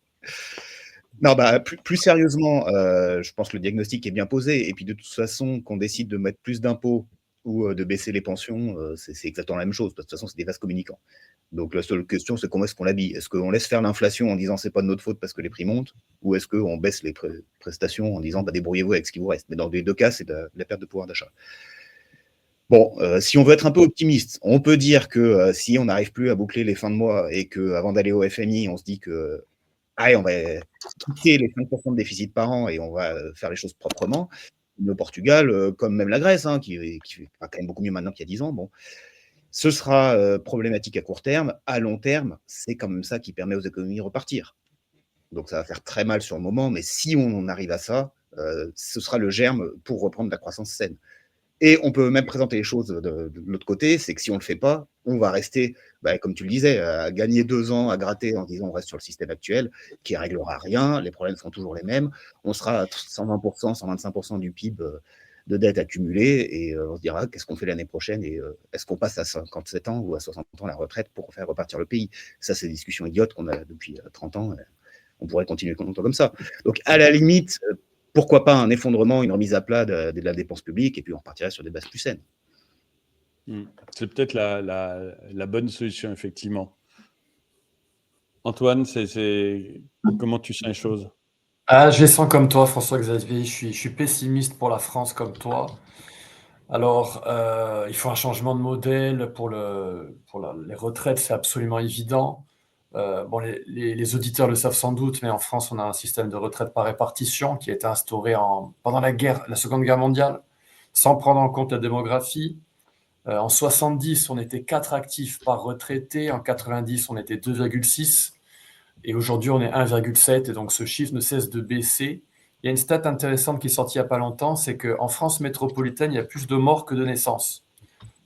Non, bah, plus sérieusement, je pense que le diagnostic est bien posé. Et puis, de toute façon, qu'on décide de mettre plus d'impôts ou de baisser les pensions, c'est exactement la même chose. De toute façon, c'est des vases communicants. Donc, la seule question, c'est comment est-ce qu'on l'habille? Est-ce qu'on laisse faire l'inflation en disant c'est pas de notre faute parce que les prix montent? Ou est-ce qu'on baisse les prestations en disant bah, débrouillez-vous avec ce qui vous reste? Mais dans les deux cas, c'est de la perte de pouvoir d'achat. Bon, si on veut être un peu optimiste, on peut dire que si on n'arrive plus à boucler les fins de mois et qu'avant d'aller au FMI, on se dit que allez, on va quitter les 5% de déficit par an et on va faire les choses proprement. Le Portugal, comme même la Grèce, hein, qui va quand même beaucoup mieux maintenant qu'il y a 10 ans, bon, ce sera problématique à court terme. À long terme, c'est quand même ça qui permet aux économies de repartir. Donc ça va faire très mal sur le moment, mais si on arrive à ça, ce sera le germe pour reprendre la croissance saine. Et on peut même présenter les choses de l'autre côté, c'est que si on ne le fait pas, on va rester, bah, comme tu le disais, à gagner 2 ans, à gratter en disant on reste sur le système actuel, qui ne réglera rien, les problèmes seront toujours les mêmes, on sera à 120%, 125% du PIB de dette accumulée, et on se dira qu'est-ce qu'on fait l'année prochaine, et est-ce qu'on passe à 57 ans ou à 60 ans la retraite pour faire repartir le pays? Ça, c'est des discussions idiotes qu'on a depuis 30 ans, on pourrait continuer longtemps comme ça. Donc, à la limite, pourquoi pas un effondrement, une remise à plat de la dépense publique, et puis on repartirait sur des bases plus saines. C'est peut-être la bonne solution, effectivement. Antoine, comment tu sens les choses? Ah, je les sens comme toi, François-Xavier. Je suis pessimiste pour la France comme toi. Alors, il faut un changement de modèle pour les retraites, c'est absolument évident. Bon, les auditeurs le savent sans doute, mais en France, on a un système de retraite par répartition qui a été instauré pendant la Seconde Guerre mondiale, sans prendre en compte la démographie. En 70, on était 4 actifs par retraité. En 90, on était 2,6. Et aujourd'hui, on est 1,7. Et donc, ce chiffre ne cesse de baisser. Il y a une stat intéressante qui est sortie il n'y a pas longtemps, c'est qu'en France métropolitaine, il y a plus de morts que de naissances.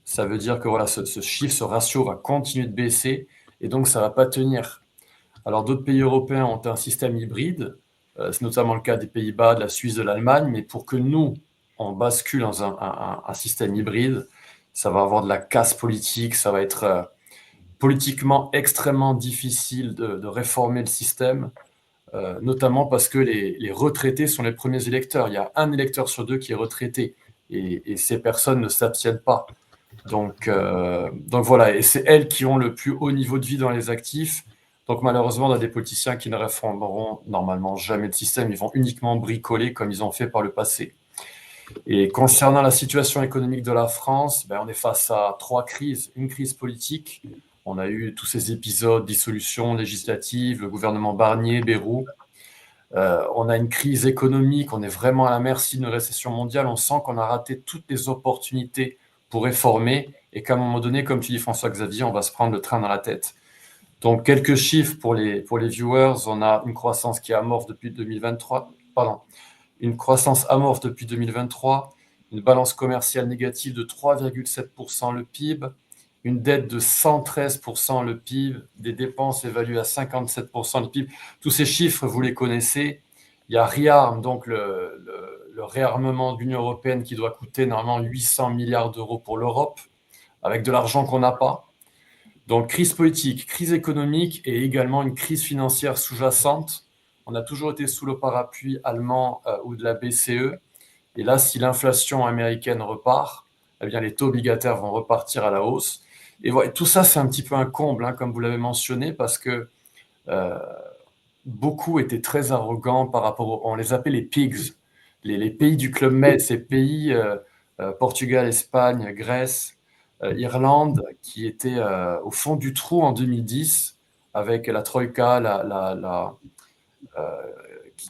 Ça veut dire que voilà, ce chiffre, ce ratio va continuer de baisser. Et donc, ça ne va pas tenir. Alors, d'autres pays européens ont un système hybride. C'est notamment le cas des Pays-Bas, de la Suisse, de l'Allemagne. Mais pour que nous, on bascule dans un système hybride, ça va avoir de la casse politique, ça va être politiquement extrêmement difficile de réformer le système, notamment parce que les retraités sont les premiers électeurs. Il y a un électeur sur 2 qui est retraité, et ces personnes ne s'abstiennent pas. Donc voilà, et c'est elles qui ont le plus haut niveau de vie dans les actifs. Donc malheureusement, on a des politiciens qui ne réformeront normalement jamais le système, ils vont uniquement bricoler comme ils ont fait par le passé. Et concernant la situation économique de la France, on est face à 3 crises. Une crise politique, on a eu tous ces épisodes, dissolution législative, le gouvernement Barnier, Bayrou. On a une crise économique, on est vraiment à la merci d'une récession mondiale, on sent qu'on a raté toutes les opportunités pour réformer, et qu'à un moment donné, comme tu dis François-Xavier, on va se prendre le train dans la tête. Donc quelques chiffres pour les viewers, on a une croissance qui est amorphe depuis 2023, une croissance amorphe depuis 2023, une balance commerciale négative de 3,7% le PIB, une dette de 113% le PIB, des dépenses évaluées à 57% le PIB. Tous ces chiffres, vous les connaissez. Il y a ReArm, donc le réarmement de l'Union européenne qui doit coûter normalement 800 milliards d'euros pour l'Europe, avec de l'argent qu'on n'a pas. Donc, crise politique, crise économique et également une crise financière sous-jacente. On a toujours été sous le parapluie allemand ou de la BCE. Et là, si l'inflation américaine repart, eh bien, les taux obligataires vont repartir à la hausse. Et voilà, tout ça, c'est un petit peu un comble, hein, comme vous l'avez mentionné, parce que beaucoup étaient très arrogants par rapport on les appelait les pigs, les pays du Club Med, ces pays, Portugal, Espagne, Grèce, Irlande, qui étaient au fond du trou en 2010, avec la Troïka,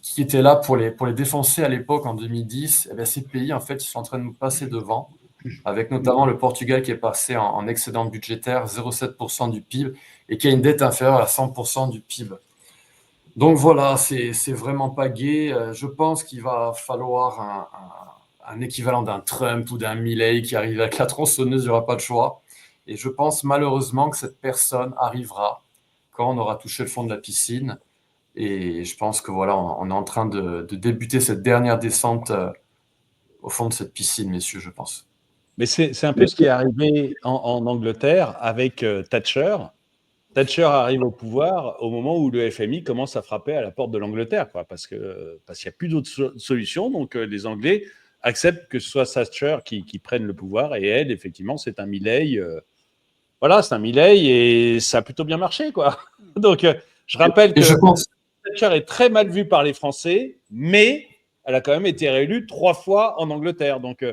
qui était là pour les défoncer à l'époque en 2010. Eh bien, ces pays, en fait, ils sont en train de nous passer devant, avec notamment le Portugal qui est passé en excédent budgétaire, 0,7% du PIB, et qui a une dette inférieure à 100% du PIB. Donc voilà, c'est vraiment pas gai. Je pense qu'il va falloir un équivalent d'un Trump ou d'un Milley qui arrive avec la tronçonneuse, il n'y aura pas de choix. Et je pense malheureusement que cette personne arrivera quand on aura touché le fond de la piscine. Et je pense que voilà, on est en train de débuter cette dernière descente au fond de cette piscine, messieurs, je pense. Mais c'est un peu ce qui est arrivé en Angleterre avec Thatcher. Thatcher arrive au pouvoir au moment où le FMI commence à frapper à la porte de l'Angleterre, quoi, parce qu'il n'y a plus d'autre solution. Donc les Anglais acceptent que ce soit Thatcher qui prenne le pouvoir. Et elle, effectivement, c'est un Milley. Voilà, c'est un Milley et ça a plutôt bien marché, quoi. Donc je rappelle que Thatcher est très mal vue par les Français, mais elle a quand même été réélue 3 fois en Angleterre. Donc,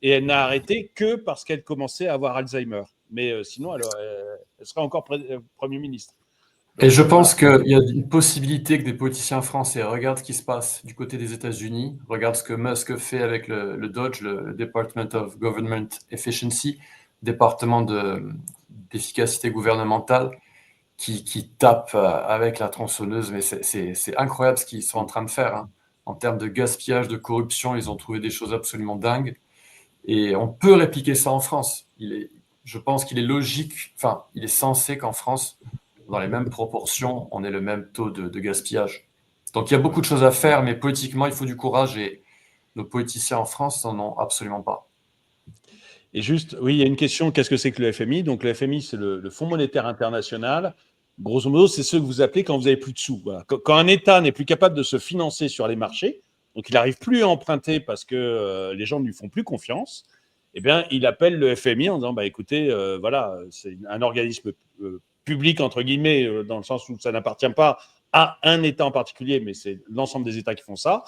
et elle n'a arrêté que parce qu'elle commençait à avoir Alzheimer. Mais sinon, elle serait encore Premier ministre. Donc, et je pense qu'il y a une possibilité que des politiciens français regardent ce qui se passe du côté des États-Unis, regardent ce que Musk fait avec le DOGE, le Department of Government Efficiency, département d'efficacité gouvernementale, qui tape avec la tronçonneuse. Mais c'est incroyable ce qu'ils sont en train de faire, hein. En termes de gaspillage, de corruption, ils ont trouvé des choses absolument dingues. Et on peut répliquer ça en France. Je pense qu'il est logique, enfin, il est censé qu'en France, dans les mêmes proportions, on ait le même taux de gaspillage. Donc il y a beaucoup de choses à faire, mais politiquement, il faut du courage et nos politiciens en France n'en ont absolument pas. Et juste, oui, il y a une question, qu'est-ce que c'est que le FMI? Donc le FMI, c'est le Fonds monétaire international. Grosso modo, c'est ce que vous appelez quand vous n'avez plus de sous. Voilà. Quand un État n'est plus capable de se financer sur les marchés, donc il n'arrive plus à emprunter parce que les gens ne lui font plus confiance, eh bien, il appelle le FMI en disant, bah, écoutez, voilà, c'est un organisme public, entre guillemets, dans le sens où ça n'appartient pas à un État en particulier, mais c'est l'ensemble des États qui font ça.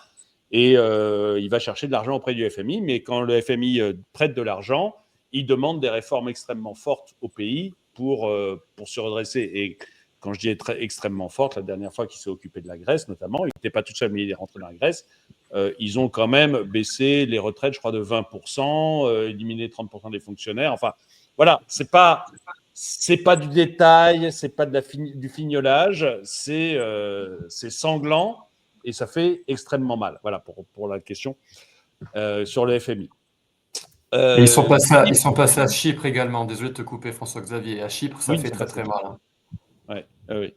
Et il va chercher de l'argent auprès du FMI, mais quand le FMI prête de l'argent, il demande des réformes extrêmement fortes au pays pour se redresser. Et quand je dis extrêmement forte, la dernière fois qu'il s'est occupé de la Grèce, notamment, il n'était pas tout seul, mais il est rentré dans la Grèce, ils ont quand même baissé les retraites, je crois, de 20%, éliminé 30% des fonctionnaires. Enfin, voilà, c'est pas du détail, c'est pas du fignolage, c'est sanglant et ça fait extrêmement mal. Voilà pour la question sur le FMI. Et ils sont passés à Chypre également. Désolé de te couper, François-Xavier. À Chypre, ça fait très très mal, hein. Ouais, oui.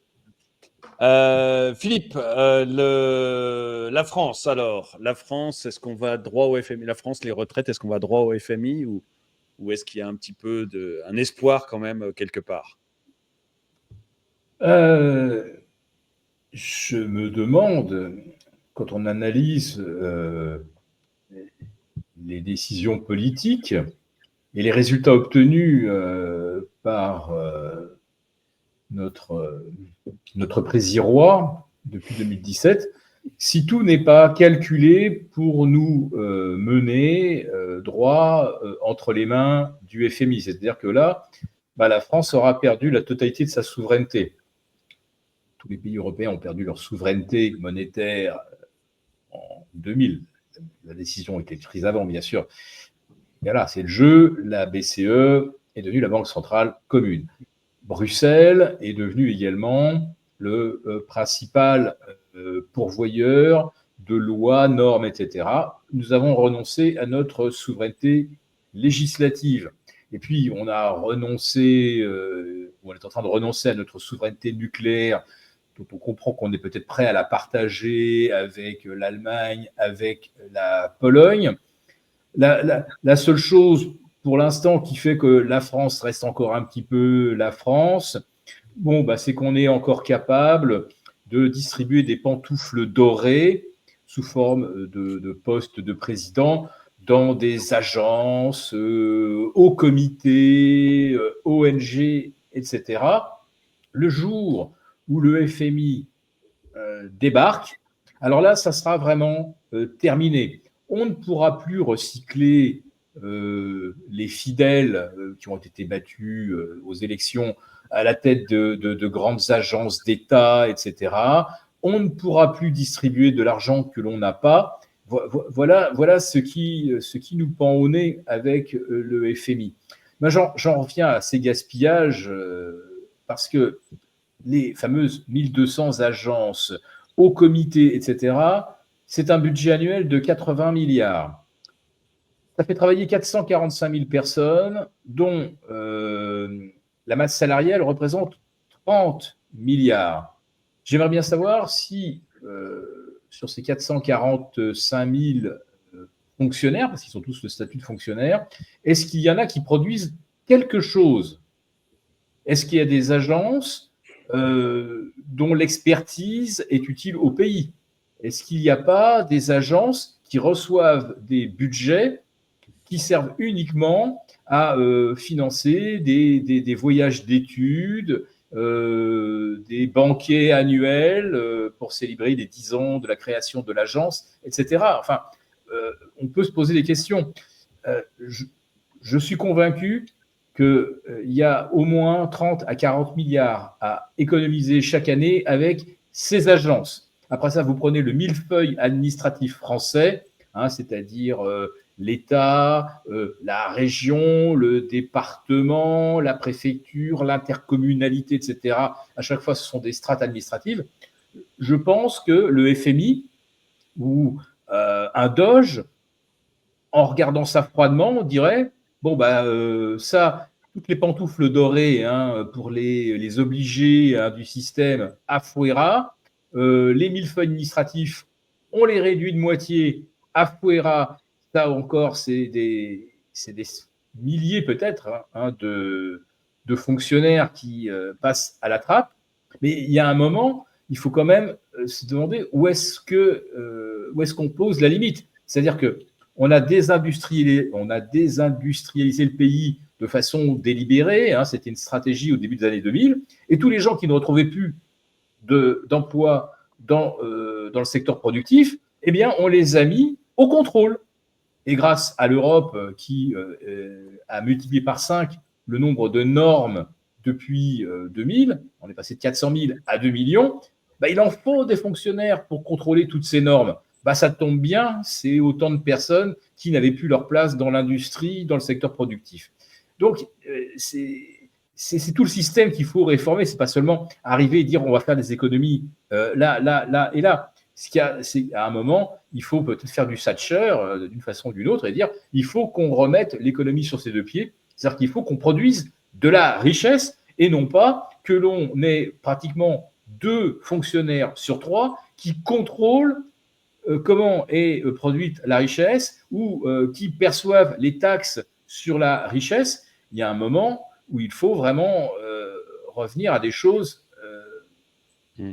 Philippe, la France, alors. La France, est-ce qu'on va droit au FMI? La France, les retraites, est-ce qu'on va droit au FMI ou est-ce qu'il y a un petit peu un espoir quand même quelque part? Je me demande, quand on analyse les décisions politiques et les résultats obtenus par notre président depuis 2017, si tout n'est pas calculé pour nous mener droit entre les mains du FMI. C'est-à-dire que là, la France aura perdu la totalité de sa souveraineté. Tous les pays européens ont perdu leur souveraineté monétaire en 2000. La décision était prise avant, bien sûr. Et voilà, c'est le jeu. La BCE est devenue la Banque centrale commune. Bruxelles est devenu également le principal pourvoyeur de lois, normes, etc. Nous avons renoncé à notre souveraineté législative. Et puis, on a renoncé, on est en train de renoncer à notre souveraineté nucléaire. dont on comprend qu'on est peut-être prêt à la partager avec l'Allemagne, avec la Pologne. La seule chose pour l'instant qui fait que la France reste encore un petit peu la France, c'est qu'on est encore capable de distribuer des pantoufles dorées sous forme de postes de président dans des agences, hauts comités, ONG, etc. Le jour où le FMI débarque, alors là, ça sera vraiment terminé. On ne pourra plus recycler les fidèles qui ont été battus aux élections à la tête de grandes agences d'État, etc. On ne pourra plus distribuer de l'argent que l'on n'a pas. Voilà ce qui nous pend au nez avec le FMI. Moi, j'en reviens à ces gaspillages parce que les fameuses 1200 agences, hauts comités, etc., c'est un budget annuel de 80 milliards. Ça fait travailler 445 000 personnes, dont la masse salariale représente 30 milliards. J'aimerais bien savoir si, sur ces 445 000 fonctionnaires, parce qu'ils ont tous le statut de fonctionnaire, est-ce qu'il y en a qui produisent quelque chose? Est-ce qu'il y a des agences dont l'expertise est utile au pays? Est-ce qu'il n'y a pas des agences qui reçoivent des budgets qui servent uniquement à financer des voyages d'études, des banquets annuels pour célébrer les 10 ans de la création de l'agence, etc. Enfin, on peut se poser des questions. Je suis convaincu qu'il y a au moins 30 à 40 milliards à économiser chaque année avec ces agences. Après ça, vous prenez le millefeuille administratif français, c'est-à-dire l'État, la région, le département, la préfecture, l'intercommunalité, etc. À chaque fois, ce sont des strates administratives. Je pense que le FMI ou un Doge, en regardant ça froidement, on dirait ça, toutes les pantoufles dorées pour les obliger du système à Fouera, les millefeuilles administratifs, on les réduit de moitié à Fouera. Ça encore, c'est des milliers peut-être de fonctionnaires qui passent à la trappe. Mais il y a un moment, il faut quand même se demander où est-ce qu'on pose la limite. C'est-à-dire qu'on a désindustrialisé le pays de façon délibérée. C'était une stratégie au début des années 2000. Et tous les gens qui ne retrouvaient plus d'emploi dans le secteur productif, eh bien, on les a mis au contrôle. Et grâce à l'Europe qui a multiplié par 5 le nombre de normes depuis 2000, on est passé de 400 000 à 2 millions, il en faut des fonctionnaires pour contrôler toutes ces normes. Ça tombe bien, c'est autant de personnes qui n'avaient plus leur place dans l'industrie, dans le secteur productif. Donc, c'est tout le système qu'il faut réformer. Ce n'est pas seulement arriver et dire on va faire des économies là et là. C'est qu'à un moment, il faut peut-être faire du Thatcher d'une façon ou d'une autre et dire il faut qu'on remette l'économie sur ses deux pieds. C'est-à-dire qu'il faut qu'on produise de la richesse et non pas que l'on ait pratiquement 2 fonctionnaires sur 3 qui contrôlent comment est produite la richesse ou qui perçoivent les taxes sur la richesse. Il y a un moment où il faut vraiment revenir à des choses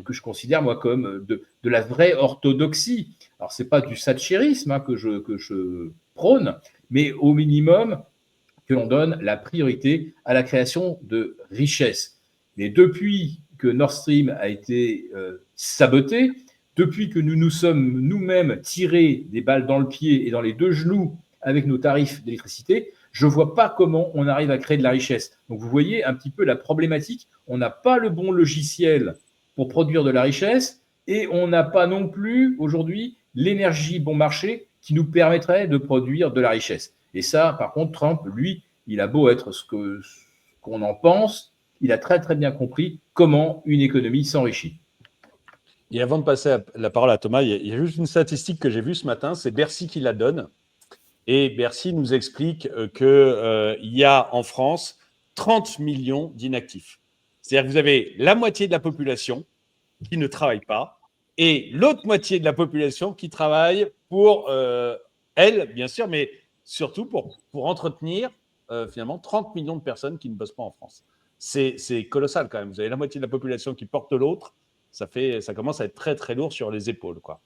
que je considère, moi, comme de la vraie orthodoxie. Alors, ce n'est pas du thatchérisme que je prône, mais au minimum, que l'on donne la priorité à la création de richesses. Mais depuis que Nord Stream a été saboté, depuis que nous nous sommes nous-mêmes tirés des balles dans le pied et dans les 2 genoux avec nos tarifs d'électricité, je ne vois pas comment on arrive à créer de la richesse. Donc, vous voyez un petit peu la problématique. On n'a pas le bon logiciel pour produire de la richesse et on n'a pas non plus aujourd'hui l'énergie bon marché qui nous permettrait de produire de la richesse. Et ça, par contre, Trump, lui, il a beau être ce qu'on en pense, il a très très bien compris comment une économie s'enrichit. Et avant de passer la parole à Thomas, il y a juste une statistique que j'ai vue ce matin, c'est Bercy qui la donne. Et Bercy nous explique qu'il y a en France 30 millions d'inactifs. C'est-à-dire que vous avez la moitié de la population qui ne travaille pas, et l'autre moitié de la population qui travaille pour elle, bien sûr, mais surtout pour entretenir finalement 30 millions de personnes qui ne bossent pas en France. C'est colossal quand même. Vous avez la moitié de la population qui porte l'autre. Ça commence à être très, très lourd sur les épaules, quoi.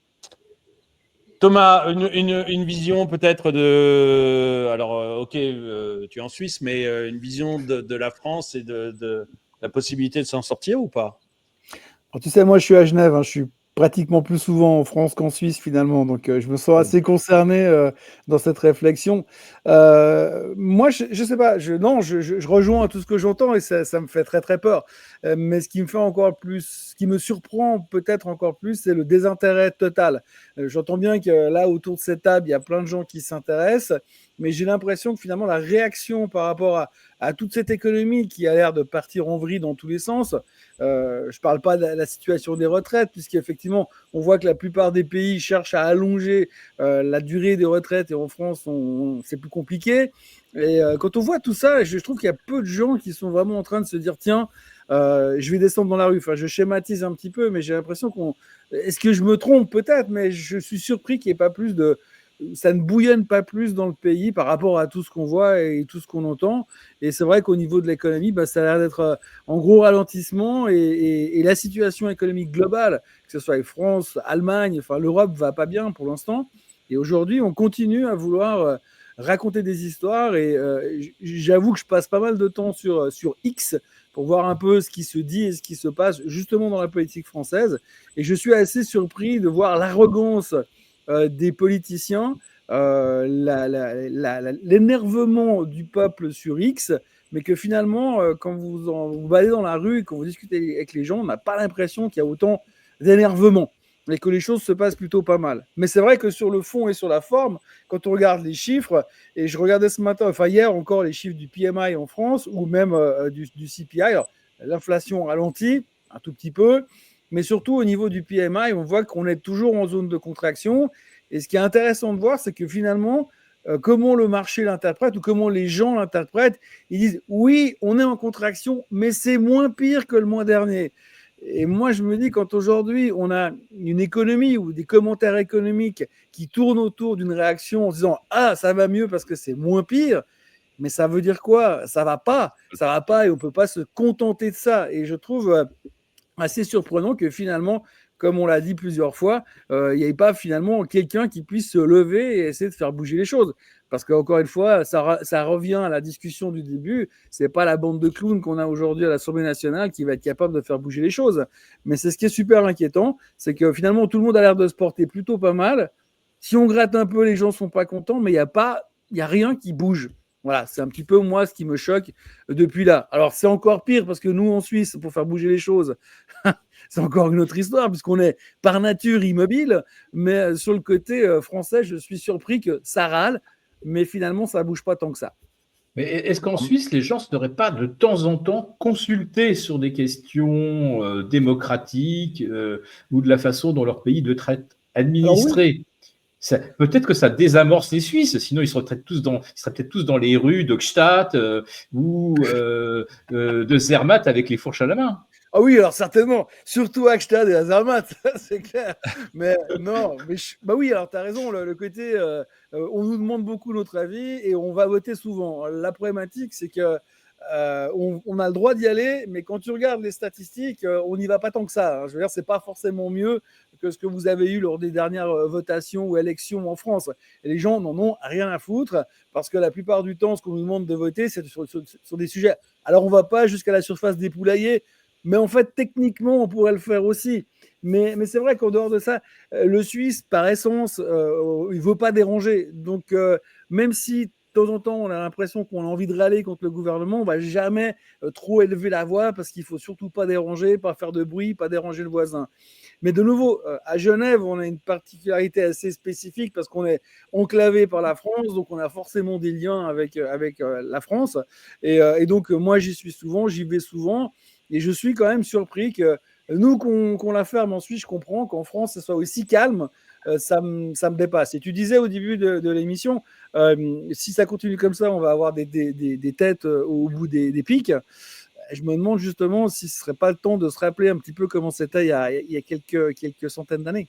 Thomas, une vision peut-être de... Alors, ok, tu es en Suisse, mais une vision de la France et de la possibilité de s'en sortir ou pas? Alors, tu sais, moi, je suis à Genève, hein, je suis pratiquement plus souvent en France qu'en Suisse finalement, donc je me sens assez concerné dans cette réflexion. Moi, je sais pas, je rejoins tout ce que j'entends et ça me fait très très peur. Mais ce qui me fait encore plus, ce qui me surprend peut-être encore plus, c'est le désintérêt total. J'entends bien que là, autour de cette table, il y a plein de gens qui s'intéressent, mais j'ai l'impression que finalement la réaction par rapport à toute cette économie qui a l'air de partir en vrille dans tous les sens. Je ne parle pas de la situation des retraites, puisqu'effectivement, on voit que la plupart des pays cherchent à allonger la durée des retraites, et en France, c'est plus compliqué. Et quand on voit tout ça, je trouve qu'il y a peu de gens qui sont vraiment en train de se dire, tiens, je vais descendre dans la rue. Enfin, je schématise un petit peu, mais j'ai l'impression qu'on... Est-ce que je me trompe? Peut-être, mais je suis surpris qu'il n'y ait pas plus de... Ça ne bouillonne pas plus dans le pays par rapport à tout ce qu'on voit et tout ce qu'on entend. Et c'est vrai qu'au niveau de l'économie, ça a l'air d'être en gros ralentissement et la situation économique globale, que ce soit France, Allemagne, enfin l'Europe va pas bien pour l'instant. Et aujourd'hui, on continue à vouloir raconter des histoires et j'avoue que je passe pas mal de temps sur X pour voir un peu ce qui se dit et ce qui se passe justement dans la politique française. Et je suis assez surpris de voir l'arrogance des politiciens, l'énervement du peuple sur X, mais que finalement, quand vous baladez dans la rue et quand vous discutez avec les gens, on n'a pas l'impression qu'il y a autant d'énervement et que les choses se passent plutôt pas mal. Mais c'est vrai que sur le fond et sur la forme, quand on regarde les chiffres, et je regardais ce matin, enfin hier encore, les chiffres du PMI en France ou même du CPI, alors, l'inflation ralentit un tout petit peu, mais surtout au niveau du PMI, on voit qu'on est toujours en zone de contraction. Et ce qui est intéressant de voir, c'est que finalement, comment le marché l'interprète ou comment les gens l'interprètent, ils disent oui, on est en contraction, mais c'est moins pire que le mois dernier. Et moi, je me dis, quand aujourd'hui, on a une économie ou des commentaires économiques qui tournent autour d'une réaction en se disant ah, ça va mieux parce que c'est moins pire, mais ça veut dire quoi? Ça va pas et on peut pas se contenter de ça. Et je trouve assez surprenant que finalement, comme on l'a dit plusieurs fois, il n'y ait pas finalement quelqu'un qui puisse se lever et essayer de faire bouger les choses. Parce qu'encore une fois, ça revient à la discussion du début. Ce n'est pas la bande de clowns qu'on a aujourd'hui à l'Assemblée nationale qui va être capable de faire bouger les choses. Mais c'est ce qui est super inquiétant, c'est que finalement, tout le monde a l'air de se porter plutôt pas mal. Si on gratte un peu, les gens ne sont pas contents, mais il n'y a rien qui bouge. Voilà, c'est un petit peu moi ce qui me choque depuis là. Alors c'est encore pire parce que nous en Suisse, pour faire bouger les choses, c'est encore une autre histoire puisqu'on est par nature immobile. Mais sur le côté français, je suis surpris que ça râle, mais finalement ça ne bouge pas tant que ça. Mais est-ce qu'en Suisse, les gens ne seraient pas de temps en temps consultés sur des questions démocratiques ou de la façon dont leur pays doit être administré? Peut-être que ça désamorce les Suisses, sinon ils seraient peut-être tous dans les rues de Gstaad ou de Zermatt avec les fourches à la main. Ah oui, alors certainement, surtout à Gstaad et à Zermatt, c'est clair. Mais non, bah oui, alors tu as raison, le côté, on nous demande beaucoup notre avis et on va voter souvent. La problématique, c'est que on a le droit d'y aller, mais quand tu regardes les statistiques, on n'y va pas tant que ça. Hein. Je veux dire, c'est pas forcément mieux que ce que vous avez eu lors des dernières votations ou élections en France. Et les gens n'en ont rien à foutre parce que la plupart du temps, ce qu'on nous demande de voter, c'est sur des sujets. Alors, on va pas jusqu'à la surface des poulaillers, mais en fait, techniquement, on pourrait le faire aussi. Mais c'est vrai qu'en dehors de ça, le Suisse, par essence, il ne veut pas déranger. Donc, même si de temps en temps, on a l'impression qu'on a envie de râler contre le gouvernement, on ne va jamais trop élever la voix parce qu'il ne faut surtout pas déranger, pas faire de bruit, pas déranger le voisin. Mais de nouveau, à Genève, on a une particularité assez spécifique parce qu'on est enclavé par la France, donc on a forcément des liens avec la France. Et donc, moi, j'y suis souvent, j'y vais souvent. Et je suis quand même surpris que nous, qu'on la ferme en Suisse, je comprends qu'en France, ce soit aussi calme, ça me dépasse. Et tu disais au début de l'émission, si ça continue comme ça, on va avoir des têtes au bout des pics. je me demande justement si ce serait pas le temps de se rappeler un petit peu comment c'était il y a quelques centaines d'années.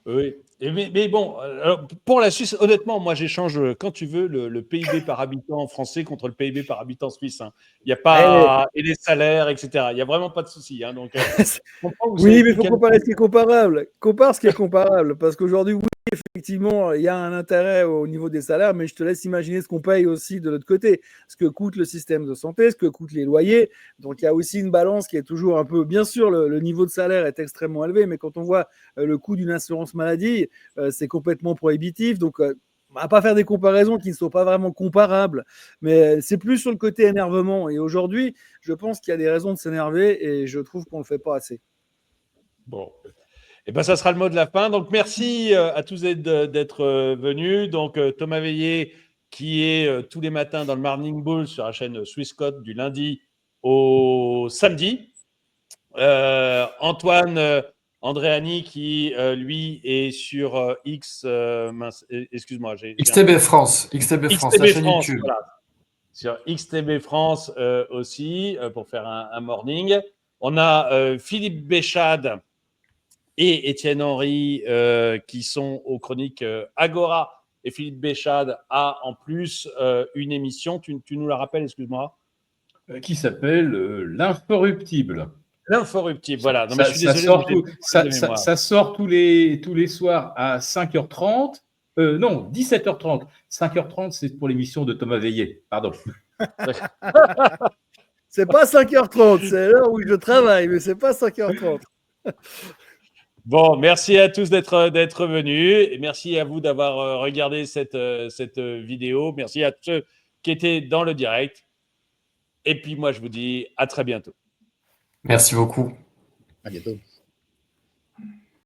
Oui, mais bon, alors, pour la Suisse, honnêtement, moi j'échange quand tu veux le PIB par habitant français contre le PIB par habitant suisse. Hein. Il n'y a pas et les salaires, etc. Il n'y a vraiment pas de souci. Hein, donc, je comprends que vous oui, avez mais il pris faut comparer ce qui est comparable. Compare ce qui est comparable, parce qu'aujourd'hui, oui, effectivement, il y a un intérêt au niveau des salaires, mais je te laisse imaginer ce qu'on paye aussi de l'autre côté, ce que coûte le système de santé, ce que coûtent les loyers. Donc, il y a aussi une balance qui est toujours un peu. Bien sûr, le niveau de salaire est extrêmement élevé, mais quand on voit le coût d'une assurance maladie, c'est complètement prohibitif. Donc, on va pas faire des comparaisons qui ne sont pas vraiment comparables, mais c'est plus sur le côté énervement. Et aujourd'hui, je pense qu'il y a des raisons de s'énerver et je trouve qu'on ne le fait pas assez. Bon. Et ben, ça sera le mot de la fin. Donc, merci à tous d'être venus. Donc, Thomas Veillé, qui est tous les matins dans le Morning Bull sur la chaîne Swissquote du lundi au samedi. Antoine Andréani, qui lui est sur X. Excuse-moi. XTB France, la chaîne France, YouTube. voilà. Sur XTB France aussi, pour faire un morning. On a Philippe Béchade et Étienne Henry qui sont aux chroniques Agora. Et Philippe Béchade a en plus une émission, tu nous la rappelles, excuse-moi. Qui s'appelle L'Inforruptible. L'Inforruptible, voilà. Non, mais je suis Ça désolé. ça sort tous les soirs à 5h30. Non, 17h30. 5h30, c'est pour l'émission de Thomas Veillé. Pardon. C'est pas 5h30, c'est l'heure où je travaille, mais c'est pas 5h30. Bon, merci à tous d'être venus et merci à vous d'avoir regardé cette vidéo. Merci à tous ceux qui étaient dans le direct. Et puis moi, je vous dis à très bientôt. Merci beaucoup. À bientôt.